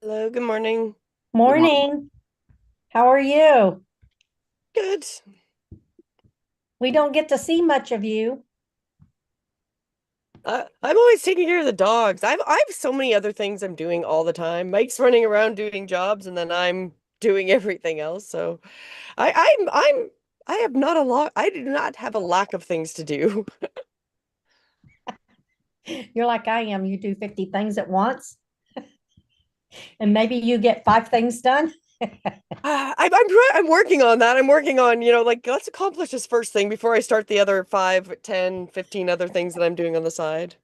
Hello, good morning. Good morning. Morning. How are you? Good. We don't get to see much of you. I'm always taking care of the dogs. I have so many other things I'm doing all the time. Mike's running around doing jobs, and then I'm doing everything else. So I have not a lot. I do not have a lack of things to do. You're like I am. You do 50 things at once, and maybe you get five things done. I'm working on that. I'm working on, like let's accomplish this first thing before I start the other 5, 10, 15 other things that I'm doing on the side.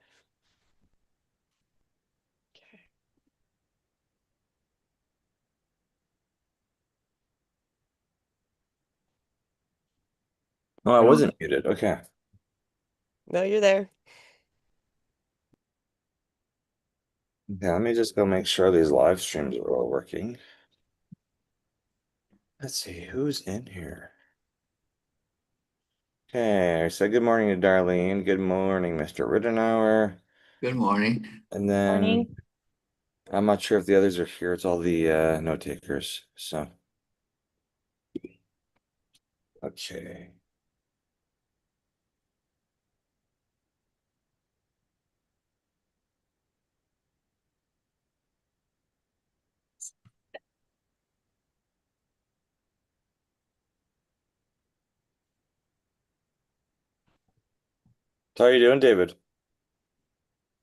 Oh, I wasn't muted. Okay. No, you're there. Okay, let me just go make sure these live streams are all working. Let's see who's in here. Okay, so good morning to Darlene. Good morning, Mr. Rittenauer. Good morning. And then Morning. I'm not sure if the others are here. It's all the note takers. So, okay. So how are you doing, David?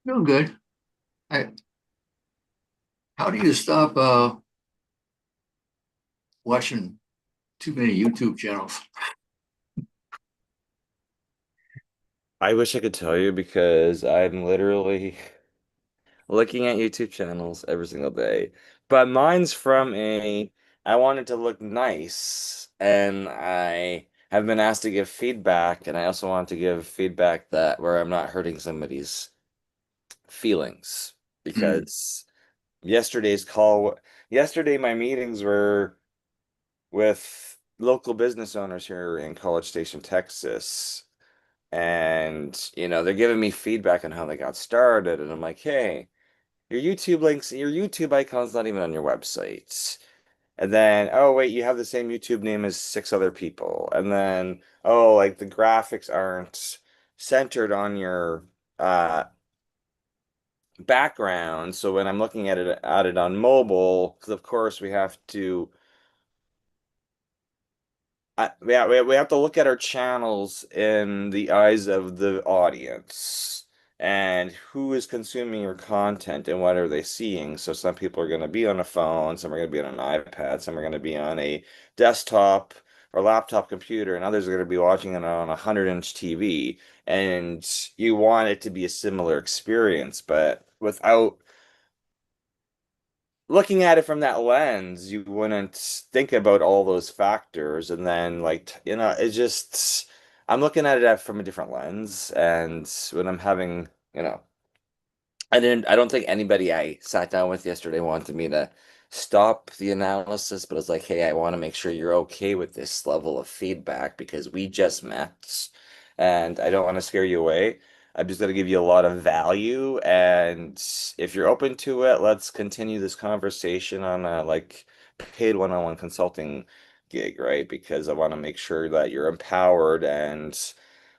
Doing good. I, how do you stop watching too many YouTube channels? I wish I could tell you because I'm literally looking at YouTube channels every single day. But mine's from I wanted to look nice and I have been asked to give feedback and I also want to give feedback that where I'm not hurting somebody's feelings Hmm. because yesterday's call yesterday my meetings were with local business owners here in College Station, Texas. And they're giving me feedback on how they got started and I'm like, "Hey, your YouTube links, your YouTube icon's not even on your website." And then, oh, wait, you have the same YouTube name as six other people. And then, oh, like the graphics aren't centered on your background. So when I'm looking at it on mobile, because of course we have to yeah, we have to look at our channels in the eyes of the audience and who is consuming your content and what are they seeing. So some people are going to be on a phone, some are going to be on an iPad, some are going to be on a desktop or laptop computer, and others are going to be watching it on a 100-inch TV. And you want it to be a similar experience, but without looking at it from that lens, you wouldn't think about all those factors. And then, like, it just, I'm looking at it from a different lens. And when I'm having, I don't think anybody I sat down with yesterday wanted me to stop the analysis, but it's like, hey, I want to make sure you're okay with this level of feedback because we just met and I don't want to scare you away. I'm just going to give you a lot of value. And if you're open to it, let's continue this conversation on a like paid one-on-one consulting gig, right? Because I want to make sure that you're empowered and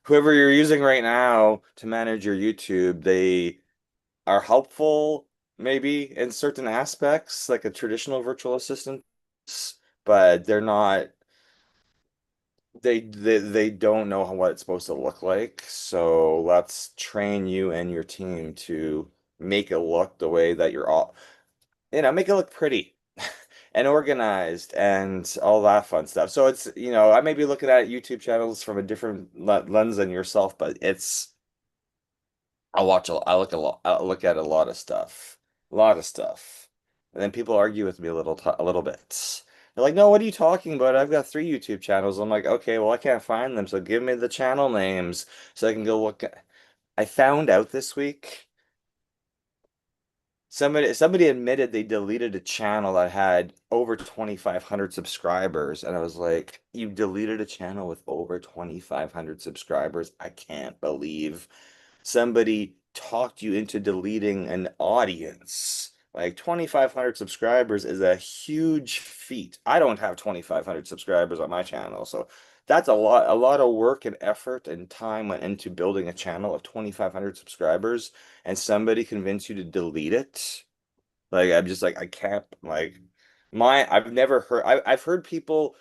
whoever you're using right now to manage your YouTube, they are helpful maybe in certain aspects, like a traditional virtual assistant, but they're not they don't know what it's supposed to look like. So let's train you and your team to make it look the way that you're all, make it look pretty and organized and all that fun stuff. So it's, I may be looking at YouTube channels from a different lens than yourself, but I look at a lot of stuff, a lot of stuff, and then people argue with me a little bit. They're like, "No, what are you talking about? I've got three YouTube channels." I'm like, "Okay, well, I can't find them, so give me the channel names so I can go look." I found out this week somebody admitted they deleted a channel that had over 2,500 subscribers, and I was like, "You deleted a channel with over 2,500 subscribers? I can't believe." Somebody talked you into deleting an audience Like 2,500 subscribers is a huge feat. I don't have 2,500 subscribers on my channel, so that's a lot of work and effort and time went into building a channel of 2,500 subscribers, and somebody convinced you to delete it. Like I'm just like I can't like I've never heard I've heard people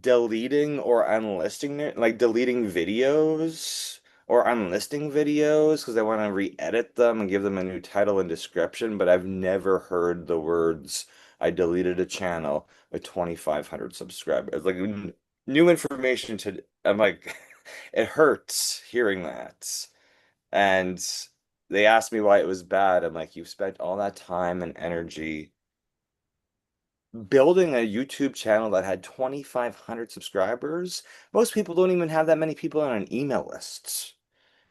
deleting or unlisting it, like deleting videos or unlisting videos because they want to re-edit them and give them a new title and description, but I've never heard the words I deleted a channel with 2,500 subscribers. Like new information to I'm like it hurts hearing that. And they asked me why it was bad. I'm like, you've spent all that time and energy building a YouTube channel that had 2,500 subscribers. Most people don't even have that many people on an email list.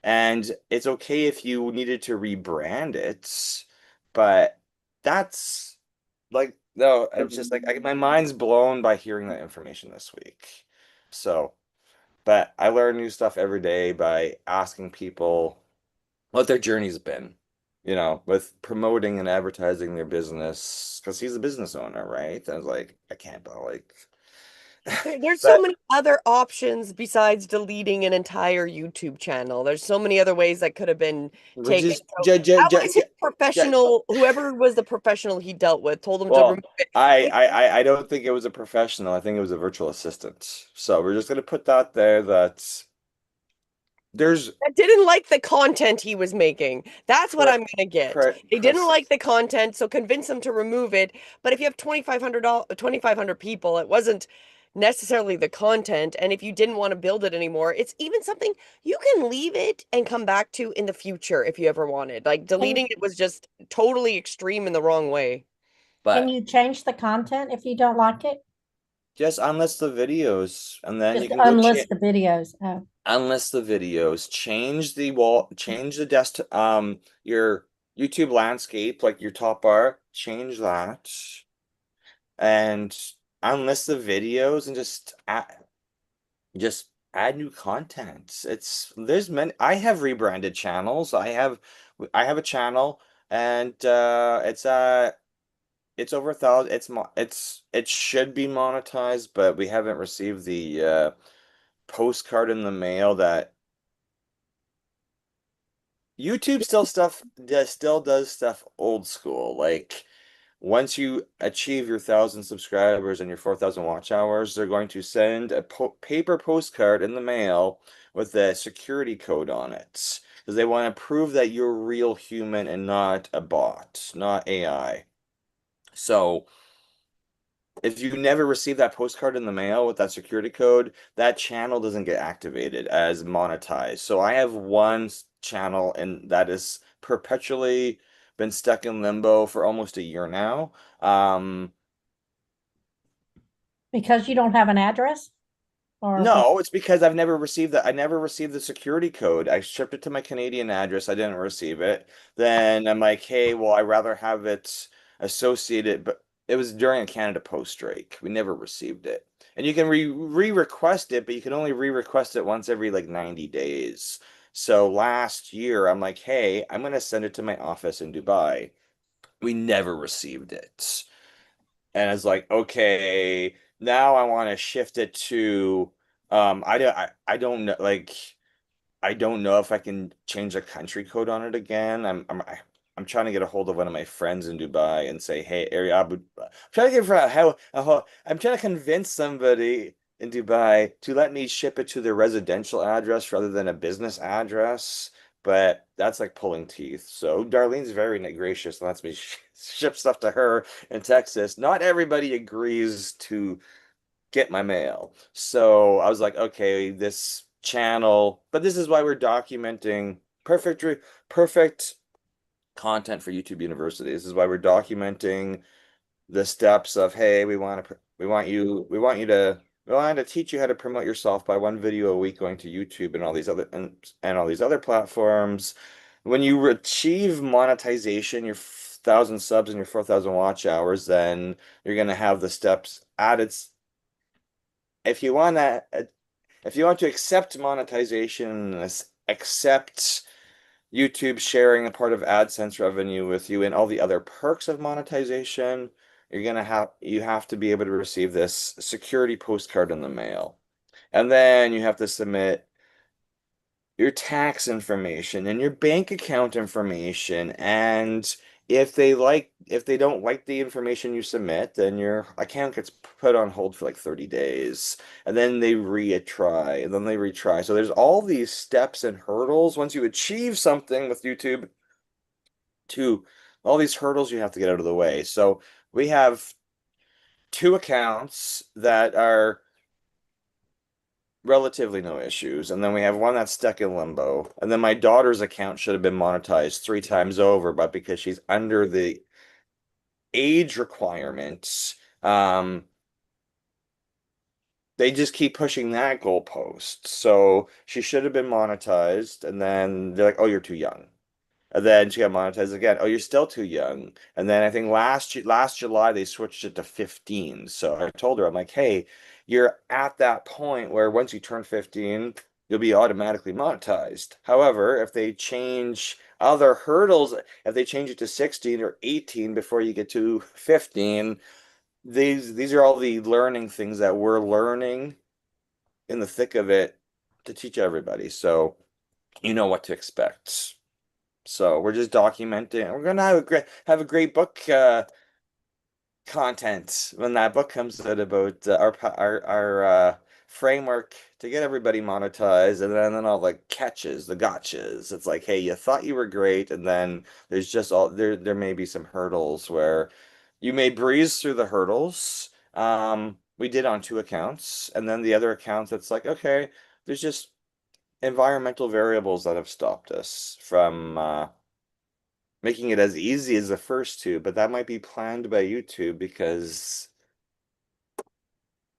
And it's okay if you needed to rebrand it, but that's like, no, I'm just like, my mind's blown by hearing that information this week. So, but I learn new stuff every day by asking people what their journey's been, with promoting and advertising their business because he's a business owner, right? I was like, I can't, but like, There's so but many other options besides deleting an entire YouTube channel. There's so many other ways that could have been which taken. is, So how was his professional, whoever was the professional he dealt with, told him to well, remove it. I don't think it was a professional. I think it was a virtual assistant. So we're just gonna put that there that there's That didn't like the content he was making. That's what pre I'm gonna get. pre They didn't press. like the content, so convince them to remove it. But if you have 2,500 people, it wasn't necessarily the content. And if you didn't want to build it anymore, it's even something you can leave it and come back to in the future if you ever wanted. Like Can, deleting it was just totally extreme in the wrong way. can But you change the content if you don't like it? just unlist the videos, and then you Just can go unlist change. the videos. Oh, Unlist the videos, change the wall, change the desktop, your YouTube landscape, like your top bar, change that, and unlist the videos, and just add new content. There's many. I have rebranded channels. I have a channel, and it's over 1,000. It should be monetized, but we haven't received the postcard in the mail that YouTube still does stuff old school. Like once you achieve your 1,000 subscribers and your 4,000 watch hours, they're going to send a paper postcard in the mail with a security code on it because they want to prove that you're a real human and not a bot, not AI. So if you never receive that postcard in the mail with that security code, that channel doesn't get activated as monetized. So I have one channel and that is perpetually been stuck in limbo for almost a year now. Um, because you don't have an address or what? no, it's because I've never received that. I never received the security code. I shipped it to my Canadian address. I didn't receive it. Then I'm like, hey, well, I'd rather have it associated, but it was during a Canada Post strike. We never received it. And you can re-request it, but you can only re-request it once every like 90 days. So last year, I'm like, hey, I'm gonna send it to my office in Dubai. We never received it. And it's like, okay, now I want to shift it to I don't know I don't know if I can change the country code on it again. I'm trying to get a hold of one of my friends in Dubai and say, hey, I'm trying to get I'm trying to convince somebody in Dubai to let me ship it to their residential address rather than a business address. But that's like pulling teeth. So Darlene's very gracious and lets me ship stuff to her in Texas. Not everybody agrees to get my mail. So I was like, okay, this channel, but this is why we're documenting perfect content for YouTube University. This is why we're documenting the steps of, hey, we want to teach you how to promote yourself by one video a week going to YouTube and all these other and all these other platforms. When you achieve monetization, your 1,000 subs and your 4,000 watch hours, then you're gonna have the steps added. If you want to, if you want to accept monetization, accept YouTube sharing a part of AdSense revenue with you and all the other perks of monetization, you have to be able to receive this security postcard in the mail. And then you have to submit your tax information and your bank account information. And if they don't like the information you submit, then your account gets put on hold for like 30 days. And then they retry, and then they retry. So there's all these steps and hurdles once you achieve something with YouTube to all these hurdles you have to get out of the way. So we have two accounts that are relatively no issues. And then we have one that's stuck in limbo. And then my daughter's account should have been monetized 3 times over, but because she's under the age requirements, they just keep pushing that goalpost. So she should have been monetized, and then they're like, "Oh, you're too young." And then she got monetized again. Oh, you're still too young. And then I think last July they switched it to 15. So I told her, I'm like, hey, you're at that point where once you turn 15, you'll be automatically monetized. However, if they change other hurdles, if they change it to 16 or 18 before you get to 15, these are all the learning things that we're learning in the thick of it to teach everybody. So you know what to expect. So we're just documenting. We're gonna have a great book content when that book comes out about our framework to get everybody monetized, and then all the catches, the gotchas. It's like, hey, you thought you were great, and then there's just all there may be some hurdles where you may breeze through the hurdles. We did on two accounts, and then the other accounts, it's like, okay, there's just environmental variables that have stopped us from making it as easy as the first two, but that might be planned by YouTube because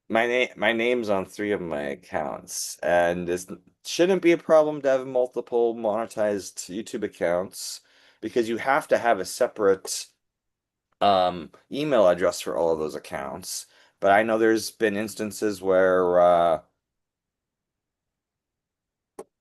my name's on 3 of my accounts, and it shouldn't be a problem to have multiple monetized YouTube accounts because you have to have a separate email address for all of those accounts. But I know there's been instances where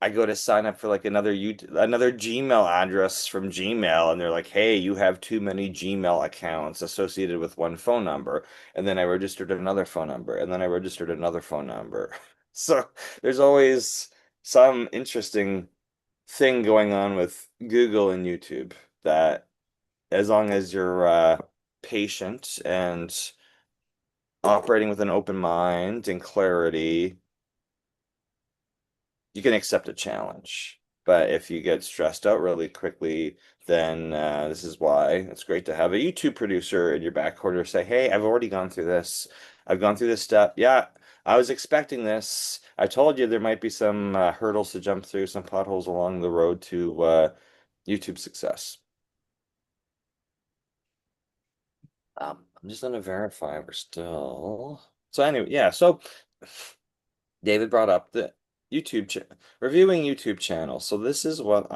I go to sign up for like another Gmail address from Gmail, and they're like, "Hey, you have too many Gmail accounts associated with one phone number." And then I registered another phone number, and then I registered another phone number. So there's always some interesting thing going on with Google and YouTube that, as long as you're patient and operating with an open mind and clarity, you can accept a challenge. But if you get stressed out really quickly, then this is why it's great to have a YouTube producer in your back corner say, hey, I've already gone through this. I've gone through this step. Yeah, I was expecting this. I told you there might be some hurdles to jump through, some potholes along the road to YouTube success. I'm just gonna verify we're still. So anyway, yeah. So David brought up the YouTube ch reviewing YouTube channels. So this is what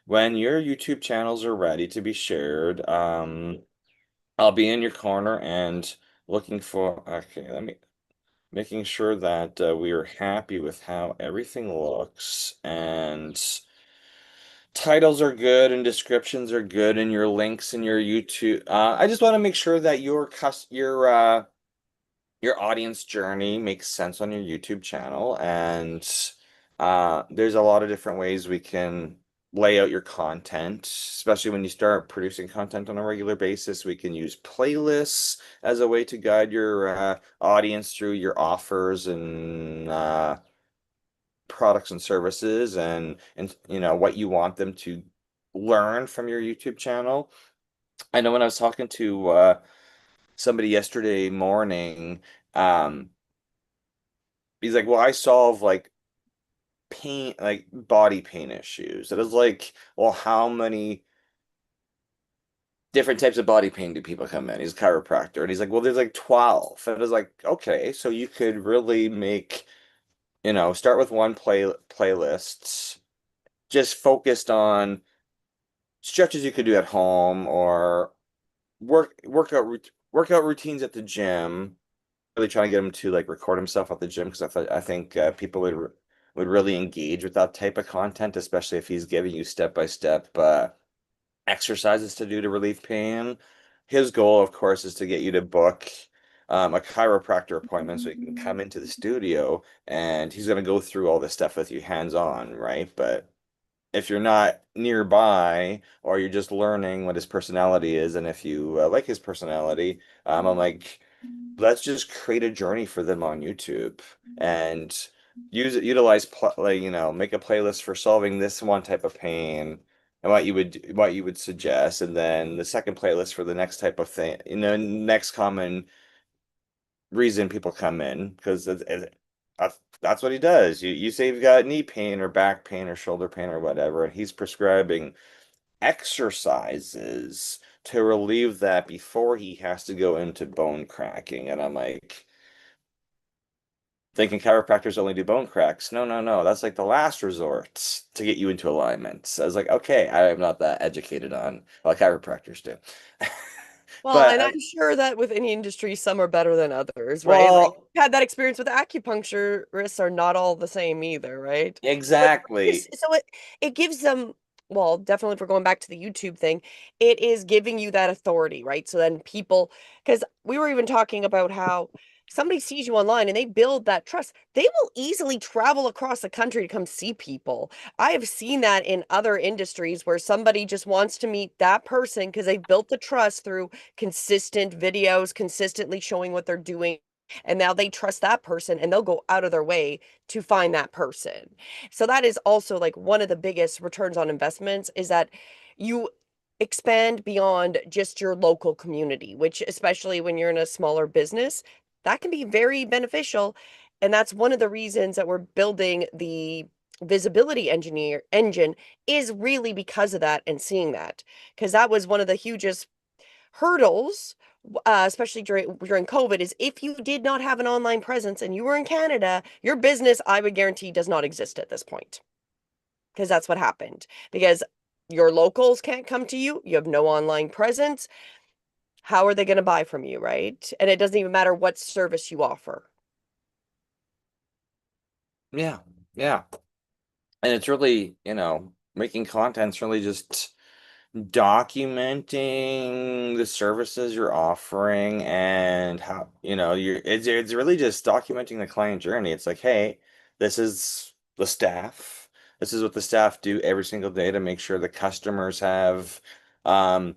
when your YouTube channels are ready to be shared, I'll be in your corner and looking for, okay, making sure that we are happy with how everything looks and titles are good and descriptions are good and your links and your YouTube. I just want to make sure that your audience journey makes sense on your YouTube channel. And there's a lot of different ways we can lay out your content, especially when you start producing content on a regular basis. We can use playlists as a way to guide your audience through your offers and products and services and what you want them to learn from your YouTube channel. I know when I was talking to somebody yesterday morning, um, he's like, well, I solve like pain, like body pain issues. It is like, well, how many different types of body pain do people come in? He's a chiropractor. And he's like, well, there's like 12. And I was like, okay, so you could really start with one playlist, just focused on stretches you could do at home or workout routines at the gym. Really trying to get him to like record himself at the gym because I think people would would really engage with that type of content, especially if he's giving you step-by-step exercises to do to relieve pain. His goal, of course, is to get you to book a chiropractor appointment so you can come into the studio and he's going to go through all this stuff with you hands-on, right? But if you're not nearby or you're just learning what his personality is, and if you like his personality, I'm like, let's just create a journey for them on YouTube and utilize like make a playlist for solving this one type of pain and what you would suggest, and then the second playlist for the next type of thing, next common reason people come in because that's what he does. You say you've got knee pain or back pain or shoulder pain or whatever, and he's prescribing exercises to relieve that before he has to go into bone cracking. And I'm like, thinking chiropractors only do bone cracks. No, no, no. That's like the last resort to get you into alignment. So I was like, okay, I am not that educated on what chiropractors do. Well, But and I'm sure that with any industry, some are better than others, right? Like well, had that experience with acupuncturists are not all the same either, right? So exactly. it gives them, well, definitely if we're going back to the YouTube thing, it is giving you that authority, right? So then people, because we were even talking about how somebody sees you online and they build that trust, they will easily travel across the country to come see people. I have seen that in other industries where somebody just wants to meet that person because they've built the trust through consistent videos, consistently showing what they're doing. And now they trust that person and they'll go out of their way to find that person. So that is also like one of the biggest returns on investments is that you expand beyond just your local community, which especially when you're in a smaller business, that can be very beneficial. And that's one of the reasons that we're building the visibility engineer engine is really because of that and seeing that because that was one of the hugest hurdles, especially during COVID, is if you did not have an online presence and you were in Canada, your business, I would guarantee, does not exist at this point. Because that's what happened. Because your locals can't come to you, you have no online presence. How are they going to buy from you, right? And it doesn't even matter what service you offer. Yeah, yeah. And it's really, making content's really just documenting the services you're offering and how, it's really just documenting the client journey. It's like, hey, this is the staff. This is what the staff do every single day to make sure the customers have um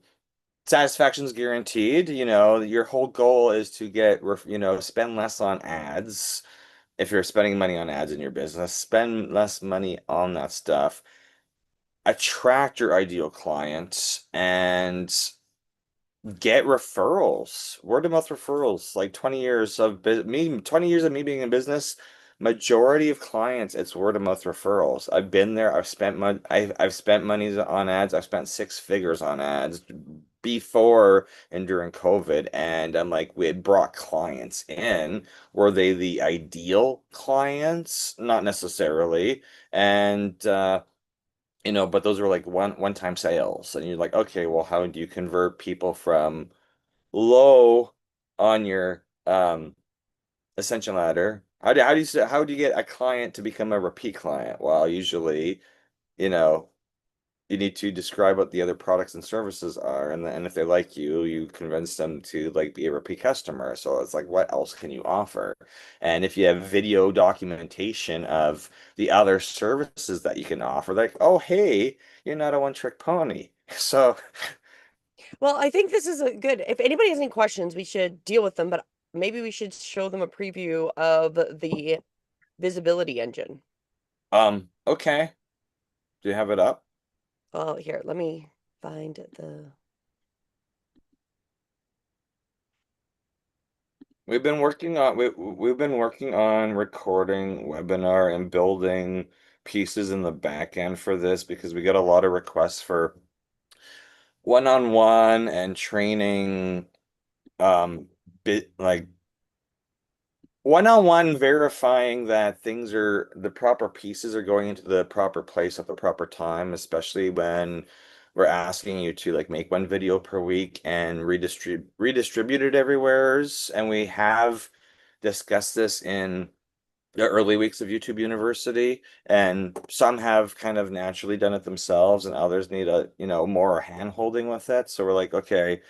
satisfaction's guaranteed. Your whole goal is to spend less on ads. If you're spending money on ads in your business, spend less money on that stuff, attract your ideal clients, and get referrals, word of mouth referrals. Like 20 years of me being in business, majority of clients, it's word of mouth referrals. I've been there. I've spent money on ads. I've spent six figures on ads before and during COVID, and I'm like, we had brought clients in. Were they the ideal clients? Not necessarily. And but those were like one-time sales. And you're like, okay, well, how do you convert people from low on your ascension ladder? How do you get a client to become a repeat client? Well, usually, you know, you need to describe what the other products and services are, and if they like you, you convince them to like be a repeat customer. So it's like, what else can you offer? And if you have video documentation of the other services that you can offer, like, oh, hey, you're not a one-trick pony. So, Well, I think this is a good, if anybody has any questions, we should deal with them, but maybe we should show them a preview of the visibility engine. okay. Do you have it up? Well, here, let me find the. We've been working on recording webinar and building pieces in the back end for this because we get a lot of requests for one-on-one and training bit like one-on-one verifying that the proper pieces are going into the proper place at the proper time, especially when we're asking you to like make one video per week and redistribute it everywheres. And we have discussed this in the early weeks of YouTube University, and some have kind of naturally done it themselves, and others need a, more hand holding with it. So we're like, okay,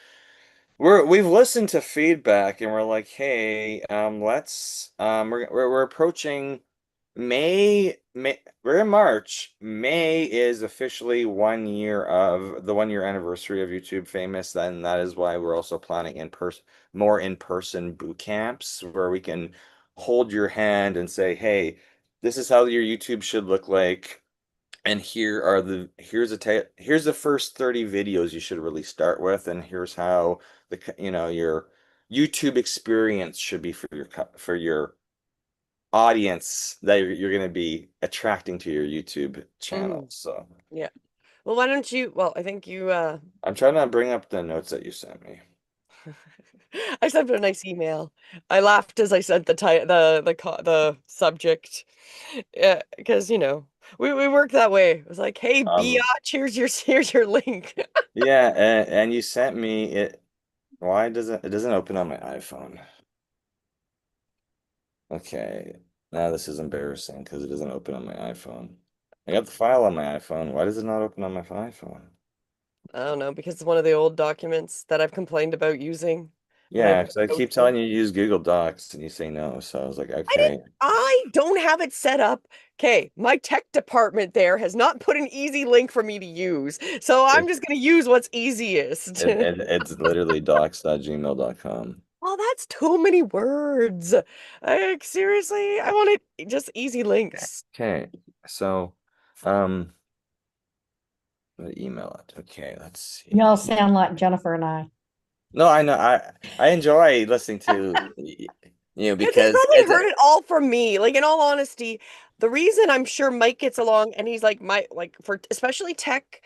we've listened to feedback, and we're like, hey, we're approaching May. We're in March. May is officially 1 year of the 1 year anniversary of YouTube Famous. Then that is why we're also planning more in-person boot camps where we can hold your hand and say, hey, this is how your YouTube should look like. And here's the first 30 videos you should really start with, and here's how your YouTube experience should be for your audience that you're going to be attracting to your YouTube channel. Mm, So yeah. Well, why don't you? Well, I think you. I'm trying to bring up the notes that you sent me. I sent a nice email. I laughed as I sent the subject. Yeah, because we work that way. It was like, hey, Um, biatch, here's your link. yeah, and you sent me it. Why doesn't it doesn't open on my iPhone? Okay, now this is embarrassing because it doesn't open on my iPhone. I got the file on my iPhone. Why does it not open on my iPhone? I don't know, because it's one of the old documents that I've complained about using when I Yeah, because I go keep through. telling you to use Google Docs and you say no. So I was like, I didn't. okay. I don't have it set up. Okay, my tech department there has not put an easy link for me to use, so I'm It, just gonna use what's easiest. it's literally docs.gmail.com. Oh, that's too many words. Like, seriously, I want it just easy links. Okay, so um email it. Okay, let's Y'all see. sound like Jennifer and I. No, I know I enjoy listening to Because he because probably heard it all from me. Like, in all honesty, the reason I'm sure Mike gets along and he's like my like for especially tech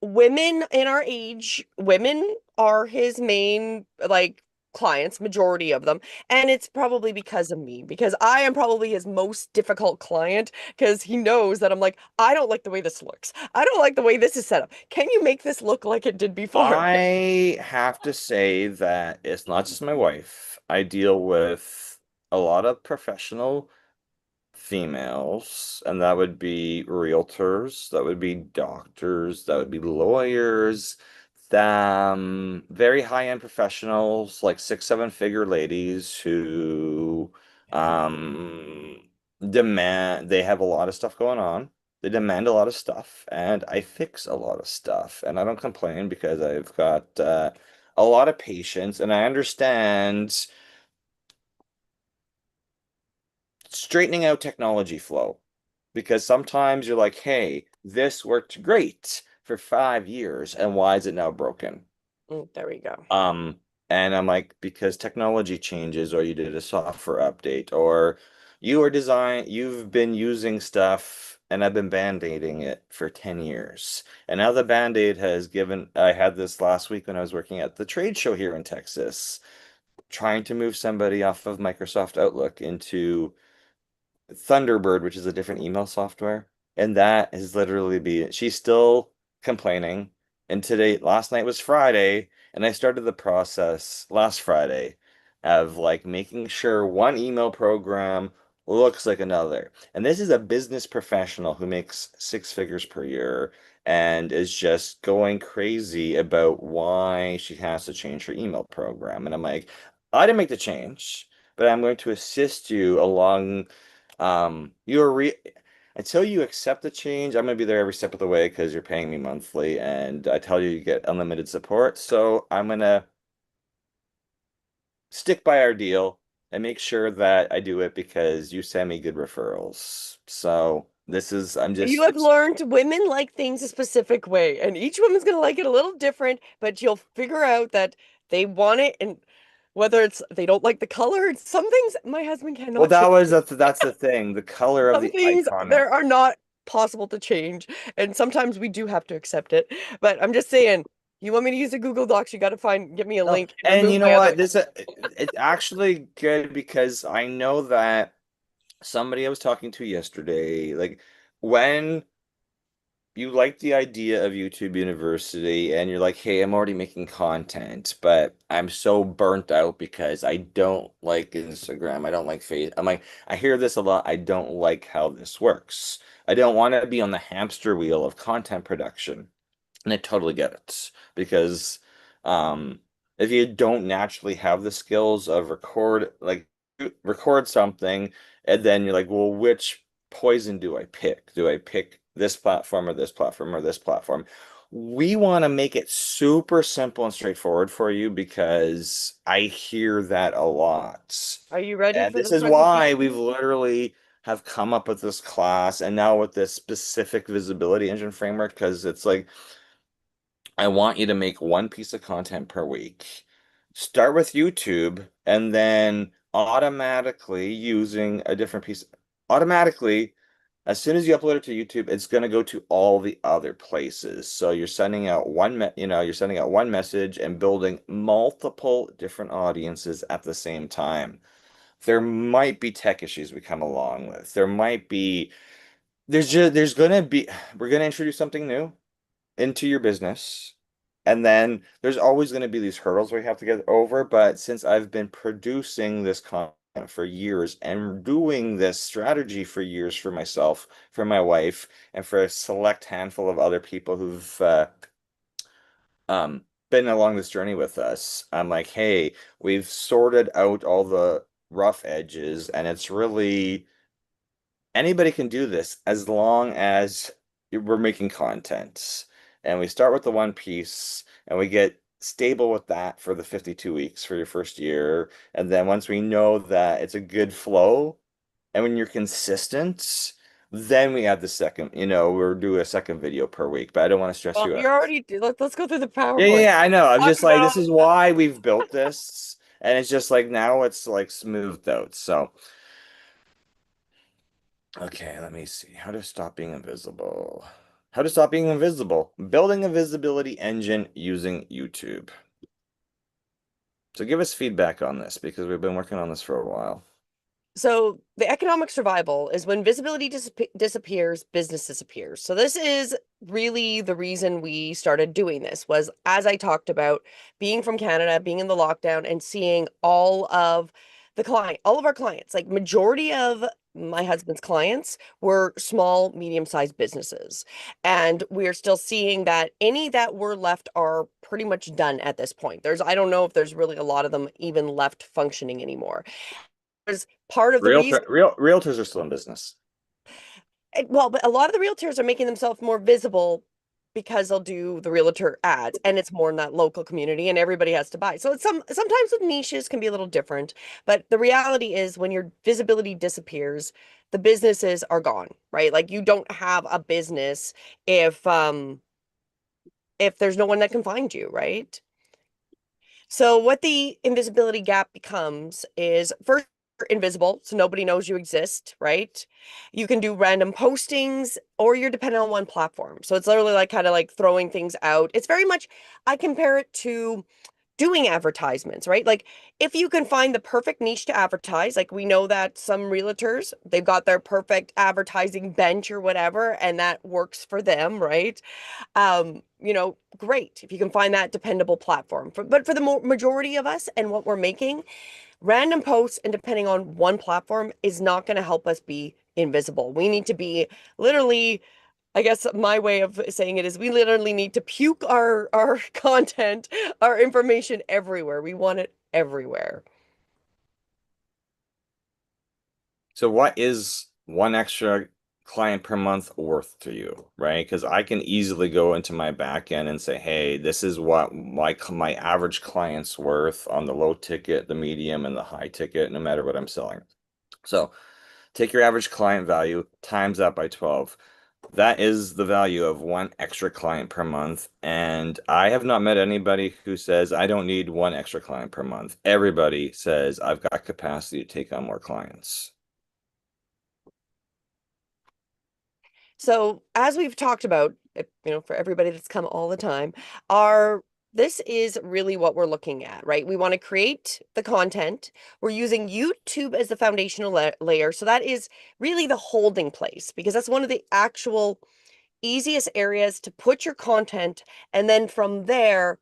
women in our age, women are his main like clients, majority of them. And it's probably because of me, because I am probably his most difficult client because he knows that I'm like, I don't like the way this looks. I don't like the way this is set up. Can you make this look like it did before? I have to say that it's not just my wife. I deal with a lot of professional females, and that would be realtors, that would be doctors, that would be lawyers, very high-end professionals, like six, seven-figure ladies who they have a lot of stuff going on. They demand a lot of stuff, and I fix a lot of stuff, and I don't complain because I've got a lot of patience, and I understand straightening out technology flow because sometimes you're like, hey, this worked great for 5 years, and why is it now broken? There we go. Um, and I'm like, because technology changes, or you did a software update, or you've been using stuff and I've been band-aiding it for 10 years. And now the band-aid I had this last week when I was working at the trade show here in Texas, trying to move somebody off of Microsoft Outlook into Thunderbird, which is a different email software, and that has literally been she's still complaining. And last night was Friday, and I started the process last Friday of like making sure one email program looks like another. And this is a business professional who makes six figures per year and is just going crazy about why she has to change her email program. And I'm like, I didn't make the change, but I'm going to assist you along you're re until you accept the change, I'm gonna be there every step of the way because you're paying me monthly, and I tell you you get unlimited support. So I'm gonna stick by our deal and make sure that I do it because you send me good referrals. So I'm You just have learned women like things a specific way, and each woman's going to like it a little different, but you'll figure out that they want it, and whether it's they don't like the color, some things my husband well, cannot change. that's the thing. The color of Some the things icon. there are not possible to change, and sometimes we do have to accept it. But I'm just saying, you want me to use a Google Docs, you got to get me a No, link and and remove you know my other. what? It's actually good because I know that somebody I was talking to yesterday, like when you like the idea of YouTube University and you're like, hey, I'm already making content, but I'm so burnt out because I don't like Instagram. I don't like face. I'm like, I hear this a lot. I don't like how this works. I don't want to be on the hamster wheel of content production. And I totally get it because um, if you don't naturally have the skills of record something, and then you're like, well, which poison do I pick? Do I pick this platform or this platform or this platform? We want to make it super simple and straightforward for you because I hear that a lot. Are you ready And for this the is why presentation? we've literally have come up with this class and now with this specific visibility engine framework because it's like I want you to make one piece of content per week. Start with YouTube and then automatically using a different piece. Automatically, as soon as you upload it to YouTube, it's going to go to all the other places. So you're sending out you're sending out one message and building multiple different audiences at the same time. There might be tech issues we come along with. There's going to be, we're going to introduce something new into your business. And then there's always going to be these hurdles we have to get over. But since I've been producing this content for years and doing this strategy for years for myself, for my wife, and for a select handful of other people who've been along this journey with us, I'm like, hey, we've sorted out all the rough edges, and it's really anybody can do this as long as we're making content. And we start with the one piece and we get stable with that for the 52 weeks for your first year. And then once we know that it's a good flow and when you're consistent, then we add the second, we're doing a second video per week, but I don't want to stress Well, you out. you're already, let's go through the Yeah, yeah, PowerPoint. yeah, I know. I'm Talk just like, this about, is why we've built this. And it's just like now it's like smoothed out. So okay, let me see. How to stop being invisible. How to stop being invisible. Building a visibility engine using YouTube. So give us feedback on this because we've been working on this for a while. so the economic survival is when visibility disappears, business disappears. So this is really the reason we started doing this was, as I talked about, being from Canada, being in the lockdown and seeing all of our clients, like majority of my husband's clients were small, medium-sized businesses. And we're still seeing that any that were left are pretty much done at this point. I don't know if there's really a lot of them even left functioning anymore. There's part of the reason, Realtors are still in business. well, but a lot of the realtors are making themselves more visible because they'll do the realtor ads and it's more in that local community and everybody has to buy. So it's sometimes with niches can be a little different, but the reality is when your visibility disappears, the businesses are gone, right? Like you don't have a business if there's no one that can find you, right? So what the invisibility gap becomes is first you're invisible, so nobody knows you exist, right? You can do random postings or you're dependent on one platform. So it's literally like kind of like throwing things out. It's very much, I compare it to doing advertisements, right? Like if you can find the perfect niche to advertise, like we know that some realtors, they've got their perfect advertising bench or whatever, and that works for them, right? Great if you can find that dependable platform. But for the majority of us and what we're making, random posts and depending on one platform is not going to help us be invisible. We need to be literally, I guess my way of saying it is we literally need to puke our content, our information everywhere. We want it everywhere. So what is one extra client per month worth to you, right? Because I can easily go into my back end and say, hey, this is what my average client's worth on the low ticket, the medium, and the high ticket, no matter what I'm selling. So take your average client value, times that by 12. That is the value of one extra client per month. And I have not met anybody who says, I don't need one extra client per month. Everybody says, I've got capacity to take on more clients. So as we've talked about, for everybody that's come all the time, our this is really what we're looking at, right? We want to create the content. We're using YouTube as the foundational layer. So that is really the holding place because that's one of the actual easiest areas to put your content, and then from there,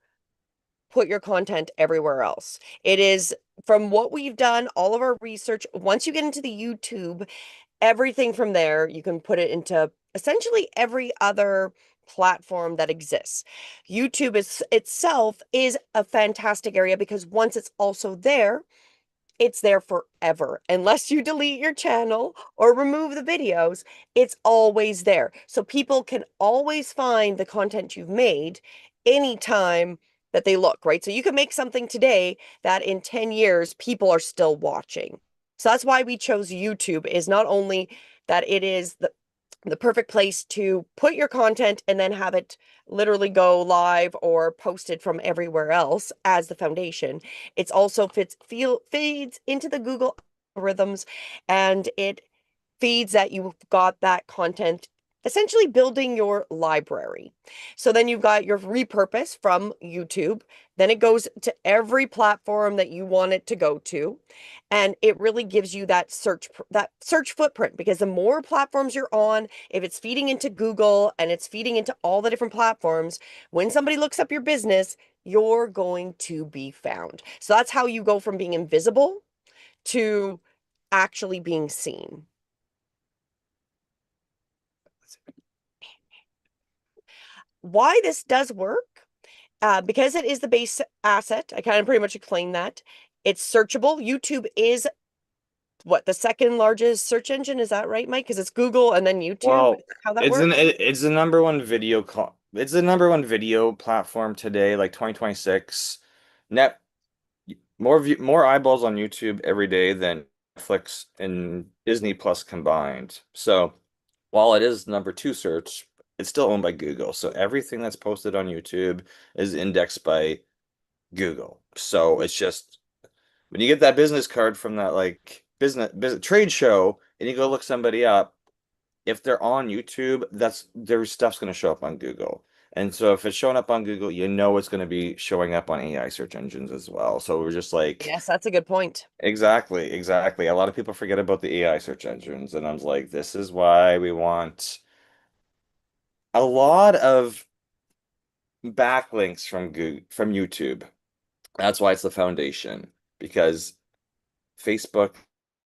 put your content everywhere else. It is from what we've done, all of our research, once you get into the YouTube, everything from there, you can put it into essentially every other platform that exists. YouTube is itself is a fantastic area because once it's also there, it's there forever. Unless you delete your channel or remove the videos, it's always there. So people can always find the content you've made anytime that they look, right? So you can make something today that in 10 years people are still watching. So that's why we chose YouTube, is not only that it is the perfect place to put your content and then have it literally go live or posted from everywhere else as the foundation. It's also feeds into the Google algorithms, and it feeds that you've got that content, essentially building your library. So then you've got your repurpose from YouTube. Then it goes to every platform that you want it to go to. And it really gives you that search footprint, because the more platforms you're on, if it's feeding into Google and it's feeding into all the different platforms, when somebody looks up your business, you're going to be found. So that's how you go from being invisible to actually being seen. Why this does work, because it is the base asset. I kind of pretty much explained that. It's searchable. YouTube is what, the second largest search engine? Is that right, Mike? Because it's Google and then YouTube. Is Well, that how that works? it's the number one it's the number one video platform today, like 2026. Net more eyeballs on YouTube every day than Netflix and Disney Plus combined. So while it is number two search, it's still owned by Google. So everything that's posted on YouTube is indexed by Google. So it's just when you get that business card from that like business trade show and you go look somebody up, if they're on YouTube, that's their stuff's going to show up on Google. And so if it's showing up on Google, you know it's going to be showing up on AI search engines as well. So we're just like, Yes, that's a good point. exactly, exactly. A lot of people forget about the AI search engines, and I was like, this is why we want a lot of backlinks from Google, from YouTube. That's why it's the foundation, because Facebook,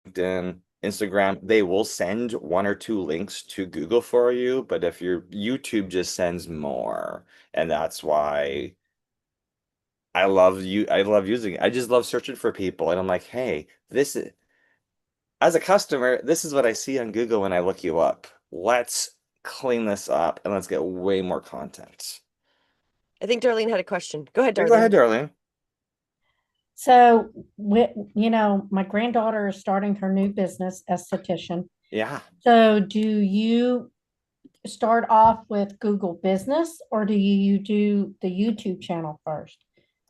LinkedIn, Instagram, they will send one or two links to Google for you, but if your YouTube just sends more, and that's why I love using it. I just love searching for people, and I'm like, hey, this is as a customer, this is what I see on Google when I look you up. Let's clean this up and let's get way more content. I think Darlene had a question. Go ahead, Yeah, go ahead, Darlene. darling. So, my granddaughter is starting her new business, esthetician. Yeah. So, do you start off with Google Business or do you do the YouTube channel first?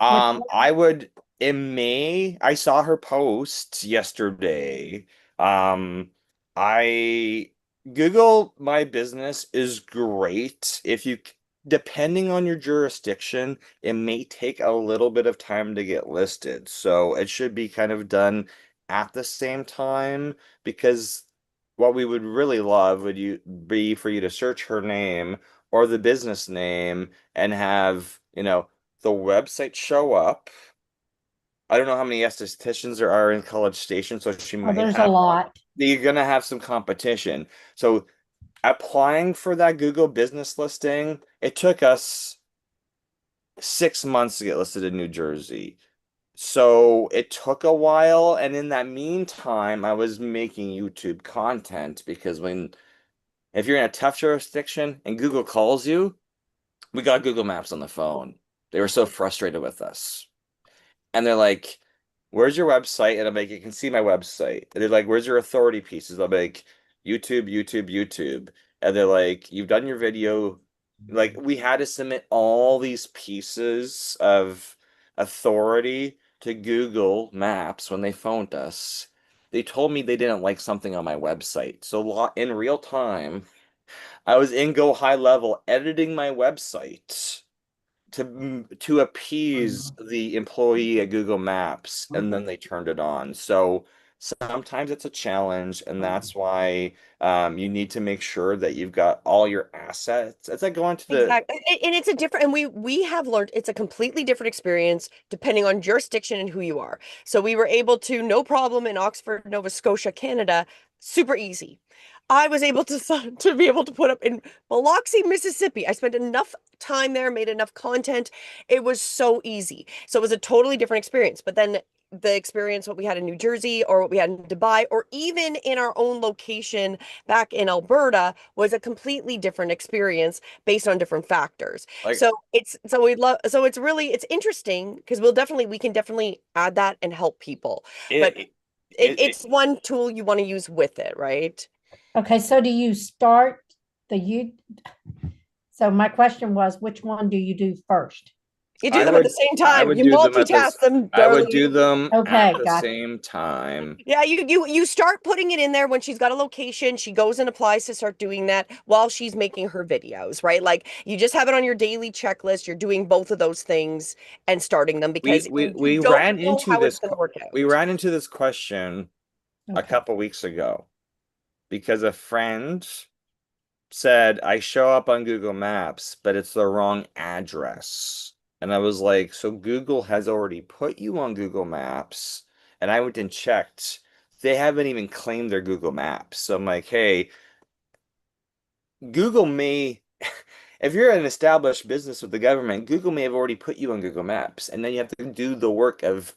Which I would in May, I saw her post yesterday. Um, I Google My Business is great. Depending on your jurisdiction, it may take a little bit of time to get listed. So it should be kind of done at the same time, because what we would really love would you be for you to search her name or the business name and have, the website show up. I don't know how many estheticians there are in College Station, so she might there's a have, lot. you're gonna have some competition. So applying for that Google business listing, it took us 6 months to get listed in New Jersey. So it took a while, and in that meantime, I was making YouTube content because if you're in a tough jurisdiction and Google calls you, we got Google Maps on the phone. They were so frustrated with us. And they're like, where's your website? And I'm like, you can see my website. And they're like, where's your authority pieces? I'm like, YouTube, YouTube, YouTube. And they're like, you've done your video. Like, we had to submit all these pieces of authority to Google Maps when they phoned us. They told me they didn't like something on my website. So in real time, I was in Go High Level editing my website to appease the employee at Google Maps, and then they turned it on. So sometimes it's a challenge, and that's why you need to make sure that you've got all your assets. It's like going to the Exactly. And it's a different, and we have learned it's a completely different experience depending on jurisdiction and who you are. So we were able to, no problem in Oxford, Nova Scotia, Canada, super easy. I was able to to be able to put up in Biloxi, Mississippi. I spent enough time there, made enough content. It was so easy. So it was a totally different experience. But then the experience what we had in New Jersey or what we had in Dubai or even in our own location back in Alberta was a completely different experience based on different factors. like So we love it's really it's interesting because we can definitely add that and help people. But it it it's one tool you want to use with it, right? Okay, so do you start the you? So my question was, which one do you do first? You do I them at the would same I time. would You do them at multitask this them, I would do darling. them at Okay, the got same time. Yeah, you start putting it in there when she's got a location. She goes and applies to start doing that while she's making her videos, right? Like you just have it on your daily checklist. You're doing both of those things and starting them We because we you we don't ran know into how it's this going to work we out. ran into this question a okay. couple weeks ago because a friend said I show up on Google Maps, but it's the wrong address. And I was like, so Google has already put you on Google Maps. And I went and checked. They haven't even claimed their Google Maps. So I'm like, hey, Google may, if you're an established business with the government, Google may have already put you on Google Maps. And then you have to do the work of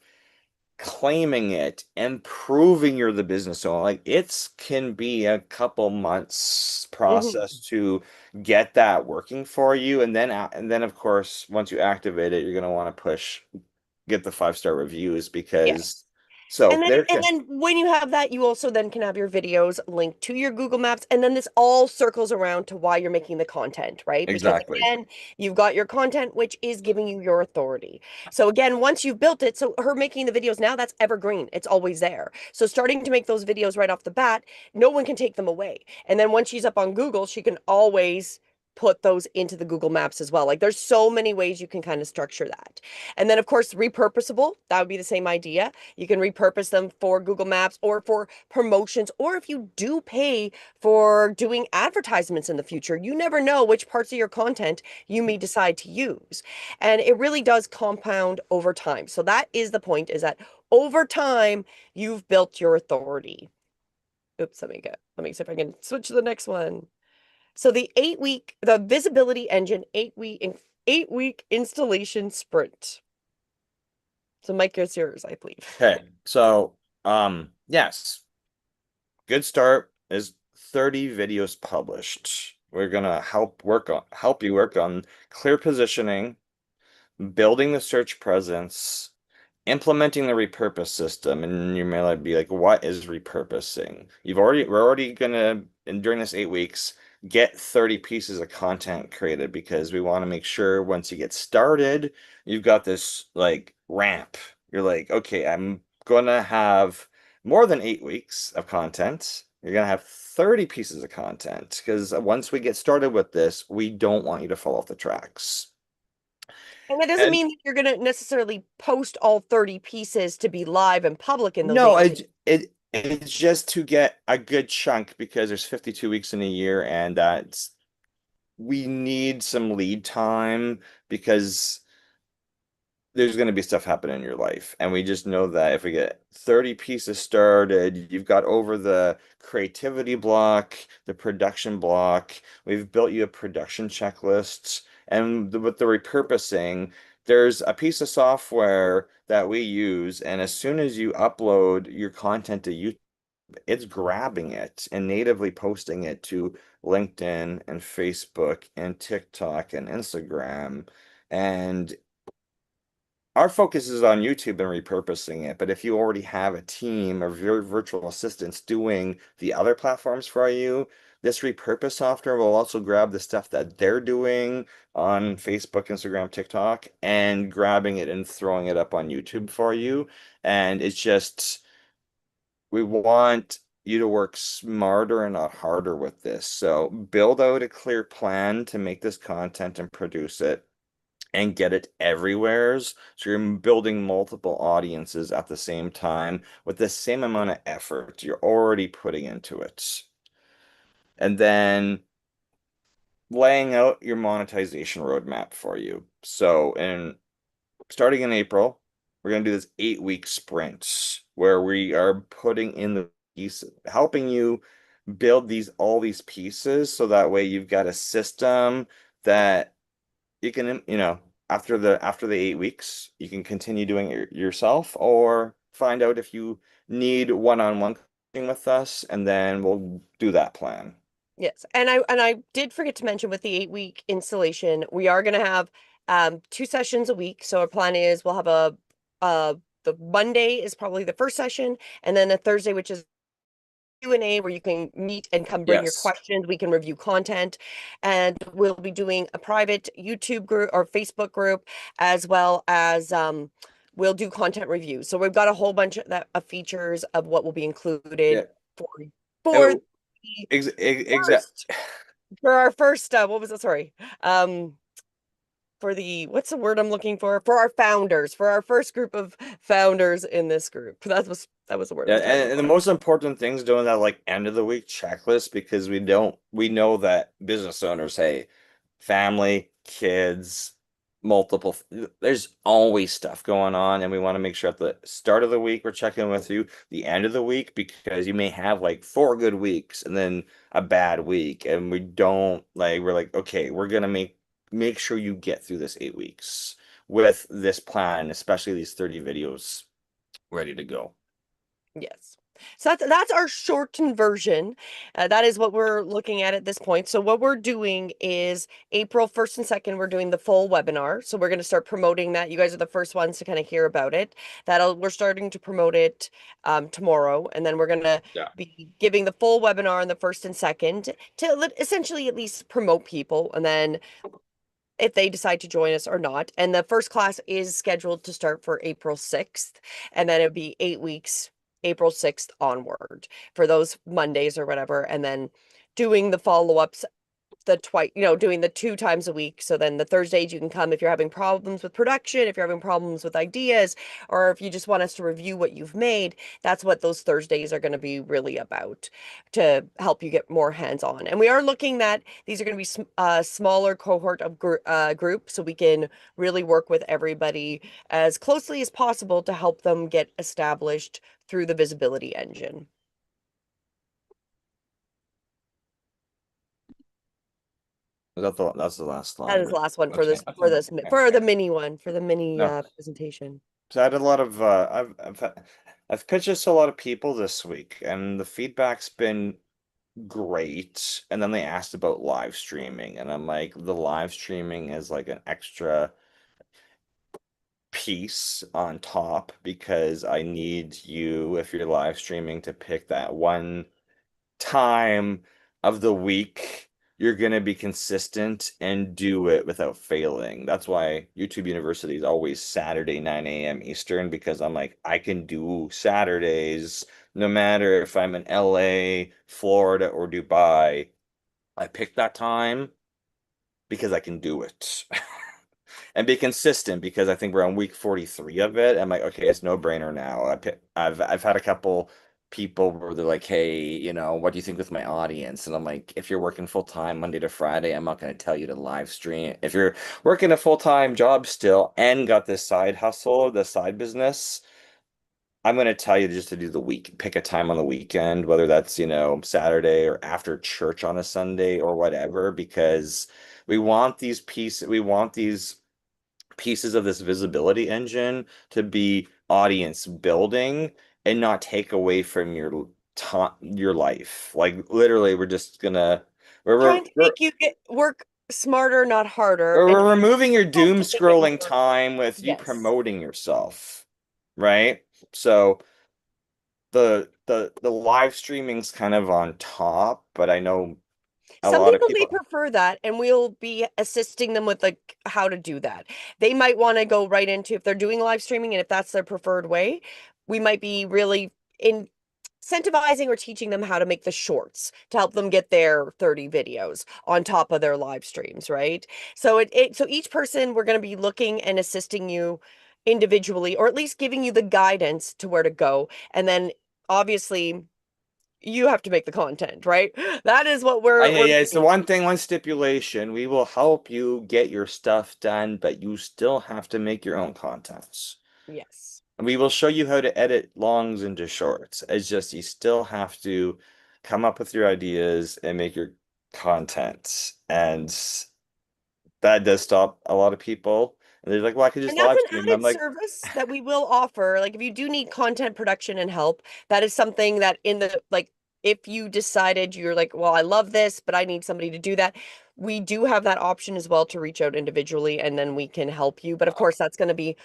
claiming it and proving you're the business owner. Like it's can be a couple months Mhm. process to get that working for you. And then of course, once you activate it, you're going to want to get the 5-star reviews Yeah. because so there And can then when you have that, you also then can have your videos linked to your Google Maps. And then this all circles around to why you're making the content, right? Because exactly. again, you've got your content, which is giving you your authority. So again, once you've built it, so her making the videos now, that's evergreen. It's always there. So starting to make those videos right off the bat, no one can take them away. And then once she's up on Google, she can always put those into the Google Maps as well. Like there's so many ways you can kind of structure that. And then of course, repurposable, that would be the same idea. You can repurpose them for Google Maps or for promotions, or if you do pay for doing advertisements in the future, you never know which parts of your content you may decide to use. And it really does compound over time. So that is the point, is that over time, you've built your authority. Oops, let me see if I can switch to the next one. So the visibility engine 8-week installation sprint. So Mike, it's yours, I believe. Okay. So yes, good start is 30 videos published. We're gonna help you work on clear positioning, building the search presence, implementing the repurpose system. And you may like be like, what is repurposing? We're already gonna, and during this 8 weeks, get 30 pieces of content created because we want to make sure once you get started, you've got this like ramp. You're like, okay, I'm gonna have more than 8 weeks of content. You're gonna have 30 pieces of content because once we get started with this, we don't want you to fall off the tracks. And that doesn't And mean that you're going to necessarily post all 30 pieces to be live and public in those no, 8 weeks. it's just to get a good chunk because there's 52 weeks in a year, and that's we need some lead time because there's going to be stuff happening in your life. And we just know that if we get 30 pieces started, you've got over the creativity block, the production block. We've built you a production checklist. And with the repurposing, there's a piece of software that we use. And as soon as you upload your content to YouTube, it's grabbing it and natively posting it to LinkedIn and Facebook and TikTok and Instagram. And our focus is on YouTube and repurposing it, but if you already have a team of your virtual assistants doing the other platforms for you, this repurpose software will also grab the stuff that they're doing on Facebook, Instagram, TikTok, and grabbing it and throwing it up on YouTube for you. And it's just, we want you to work smarter and not harder with this. So build out a clear plan to make this content and produce it and get it everywheres. So you're building multiple audiences at the same time with the same amount of effort you're already putting into it. And then laying out your monetization roadmap for you. So in starting in April, we're going to do this 8 week sprint where we are putting in the piece, helping you build all these pieces so that way you've got a system that you can, after the 8 weeks, you can continue doing it yourself or find out if you need one-on-one coaching with us, and then we'll do that plan. Yes. And I did forget to mention with the 8 week installation, we are gonna have 2 sessions a week. So our plan is we'll have the Monday is probably the first session, and then a Thursday, which is Q&A, where you can meet and come bring your Yes. questions. We can review content, and we'll be doing a private YouTube group or Facebook group, as well as we'll do content reviews. So we've got a whole bunch of features of what will be Yeah. included for for Oh, the exact. first for our first what was it? Sorry. For the what's the word I'm looking for? For our founders, for our first group of founders in this group. That was the word I Yeah, was trying to and the look most important thing is doing that like end of the week checklist because we know that business owners, hey, family, kids, there's always stuff going on, and we want to make sure at the start of the week we're checking with you, the end of the week, because you may have like 4 good weeks and then a bad week, and we're like, okay, we're gonna make sure you get through this 8 weeks with this plan, especially these 30 videos ready to go. Yes. So that's our shortened version. That is what we're looking at this point. So what we're doing is April 1st and 2nd, we're doing the full webinar. So we're going to start promoting that. You guys are the first ones to kind of hear about it. We're starting to promote it tomorrow. And then we're going to Yeah. be giving the full webinar on the 1st and 2nd to essentially at least promote people. And then if they decide to join us or not. And the first class is scheduled to start for April 6th. And then it'll be 8 weeks, April 6th onward for those Mondays or whatever. And then doing the follow-ups doing the 2 times a week. So then the Thursdays you can come if you're having problems with production, if you're having problems with ideas, or if you just want us to review what you've made. That's what those Thursdays are going to be really about, to help you get more hands-on. And we are looking that these are going to be a smaller cohort of group, so we can really work with everybody as closely as possible to help them get established through the visibility engine. That's the last That slide, is the right? last one for Okay, this okay, for this okay. for the mini one for the mini No, presentation. so I had a lot of I've pitched this to a lot of people this week, and the feedback's been great. And then they asked about live streaming, and I'm like, the live streaming is like an extra piece on top because I need you, if you're live streaming, to pick that one time of the week you're going to be consistent and do it without failing. That's why YouTube University is always Saturday 9 a.m. Eastern, because I'm like, I can do Saturdays no matter if I'm in LA, Florida, or Dubai. I pick that time because I can do it. And be consistent because I think we're on week 43 of it. I'm like, okay, it's no brainer now. I've had a couple people where they're like, hey, what do you think with my audience? And I'm like, if you're working full time Monday to Friday, I'm not going to tell you to live stream. If you're working a full time job still and got this side hustle, the side business, I'm going to tell you just to do the week, pick a time on the weekend, whether that's, Saturday or after church on a Sunday or whatever, because we want these pieces of this visibility engine to be audience building and not take away from your time, your life. Like literally, we're just gonna we're we're Trying to we're, make you work smarter, not harder, and we're removing your help doom to make it scrolling more. time with you Yes. promoting yourself, right? So the live streaming's kind of on top, but I know a Some lot of people may people. prefer that, and we'll be assisting them with like how to do that. They might want to go right into if they're doing live streaming and if that's their preferred way, we might be really in incentivizing or teaching them how to make the shorts to help them get their 30 videos on top of their live streams, right? So each person we're going to be looking and assisting you individually, or at least giving you the guidance to where to go. And then obviously you have to make the content, right? That is what we're Yeah, it's the one thing, one stipulation. We will help you get your stuff done, but you still have to make your own contents. yes. And we will show you how to edit longs into shorts. It's just you still have to come up with your ideas and make your content. And that does stop a lot of people. And they're like, well, I could just And that's live an stream. I'm added like, service that we will offer. Like if you do need content production and help, that is something that in the like if you decided you're like, well, I love this, but I need somebody to do that, we do have that option as well to reach out individually and then we can help you. But of course, that's going to be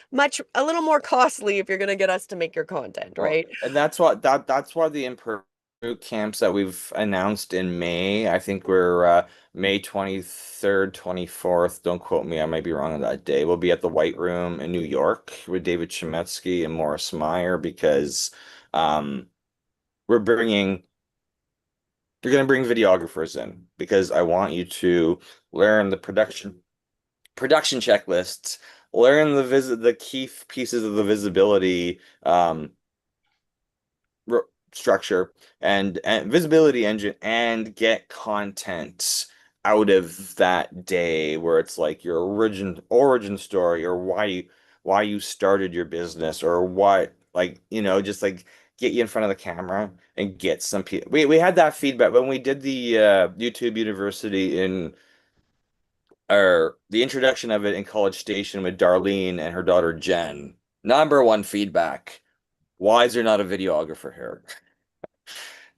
a little more costly if you're going to get us to make your content, well, right? and that's why the improv boot camps that we've announced in May. I think we're May 23rd, 24th. Don't quote me, I might be wrong on that day. We'll be at the White Room in New York with David Chemetsky and Morris Meyer because um we're bringing you're going to bring videographers in because I want you to learn the production checklists, learn the key pieces of the visibility structure and visibility engine and get content out of that day where it's like your origin story or why you started your business or what like just like get you in front of the camera and get some people. We had that feedback when we did the YouTube University in or the introduction of it in College Station with Darlene and her daughter Jen. Number one feedback. Why is there not a videographer here?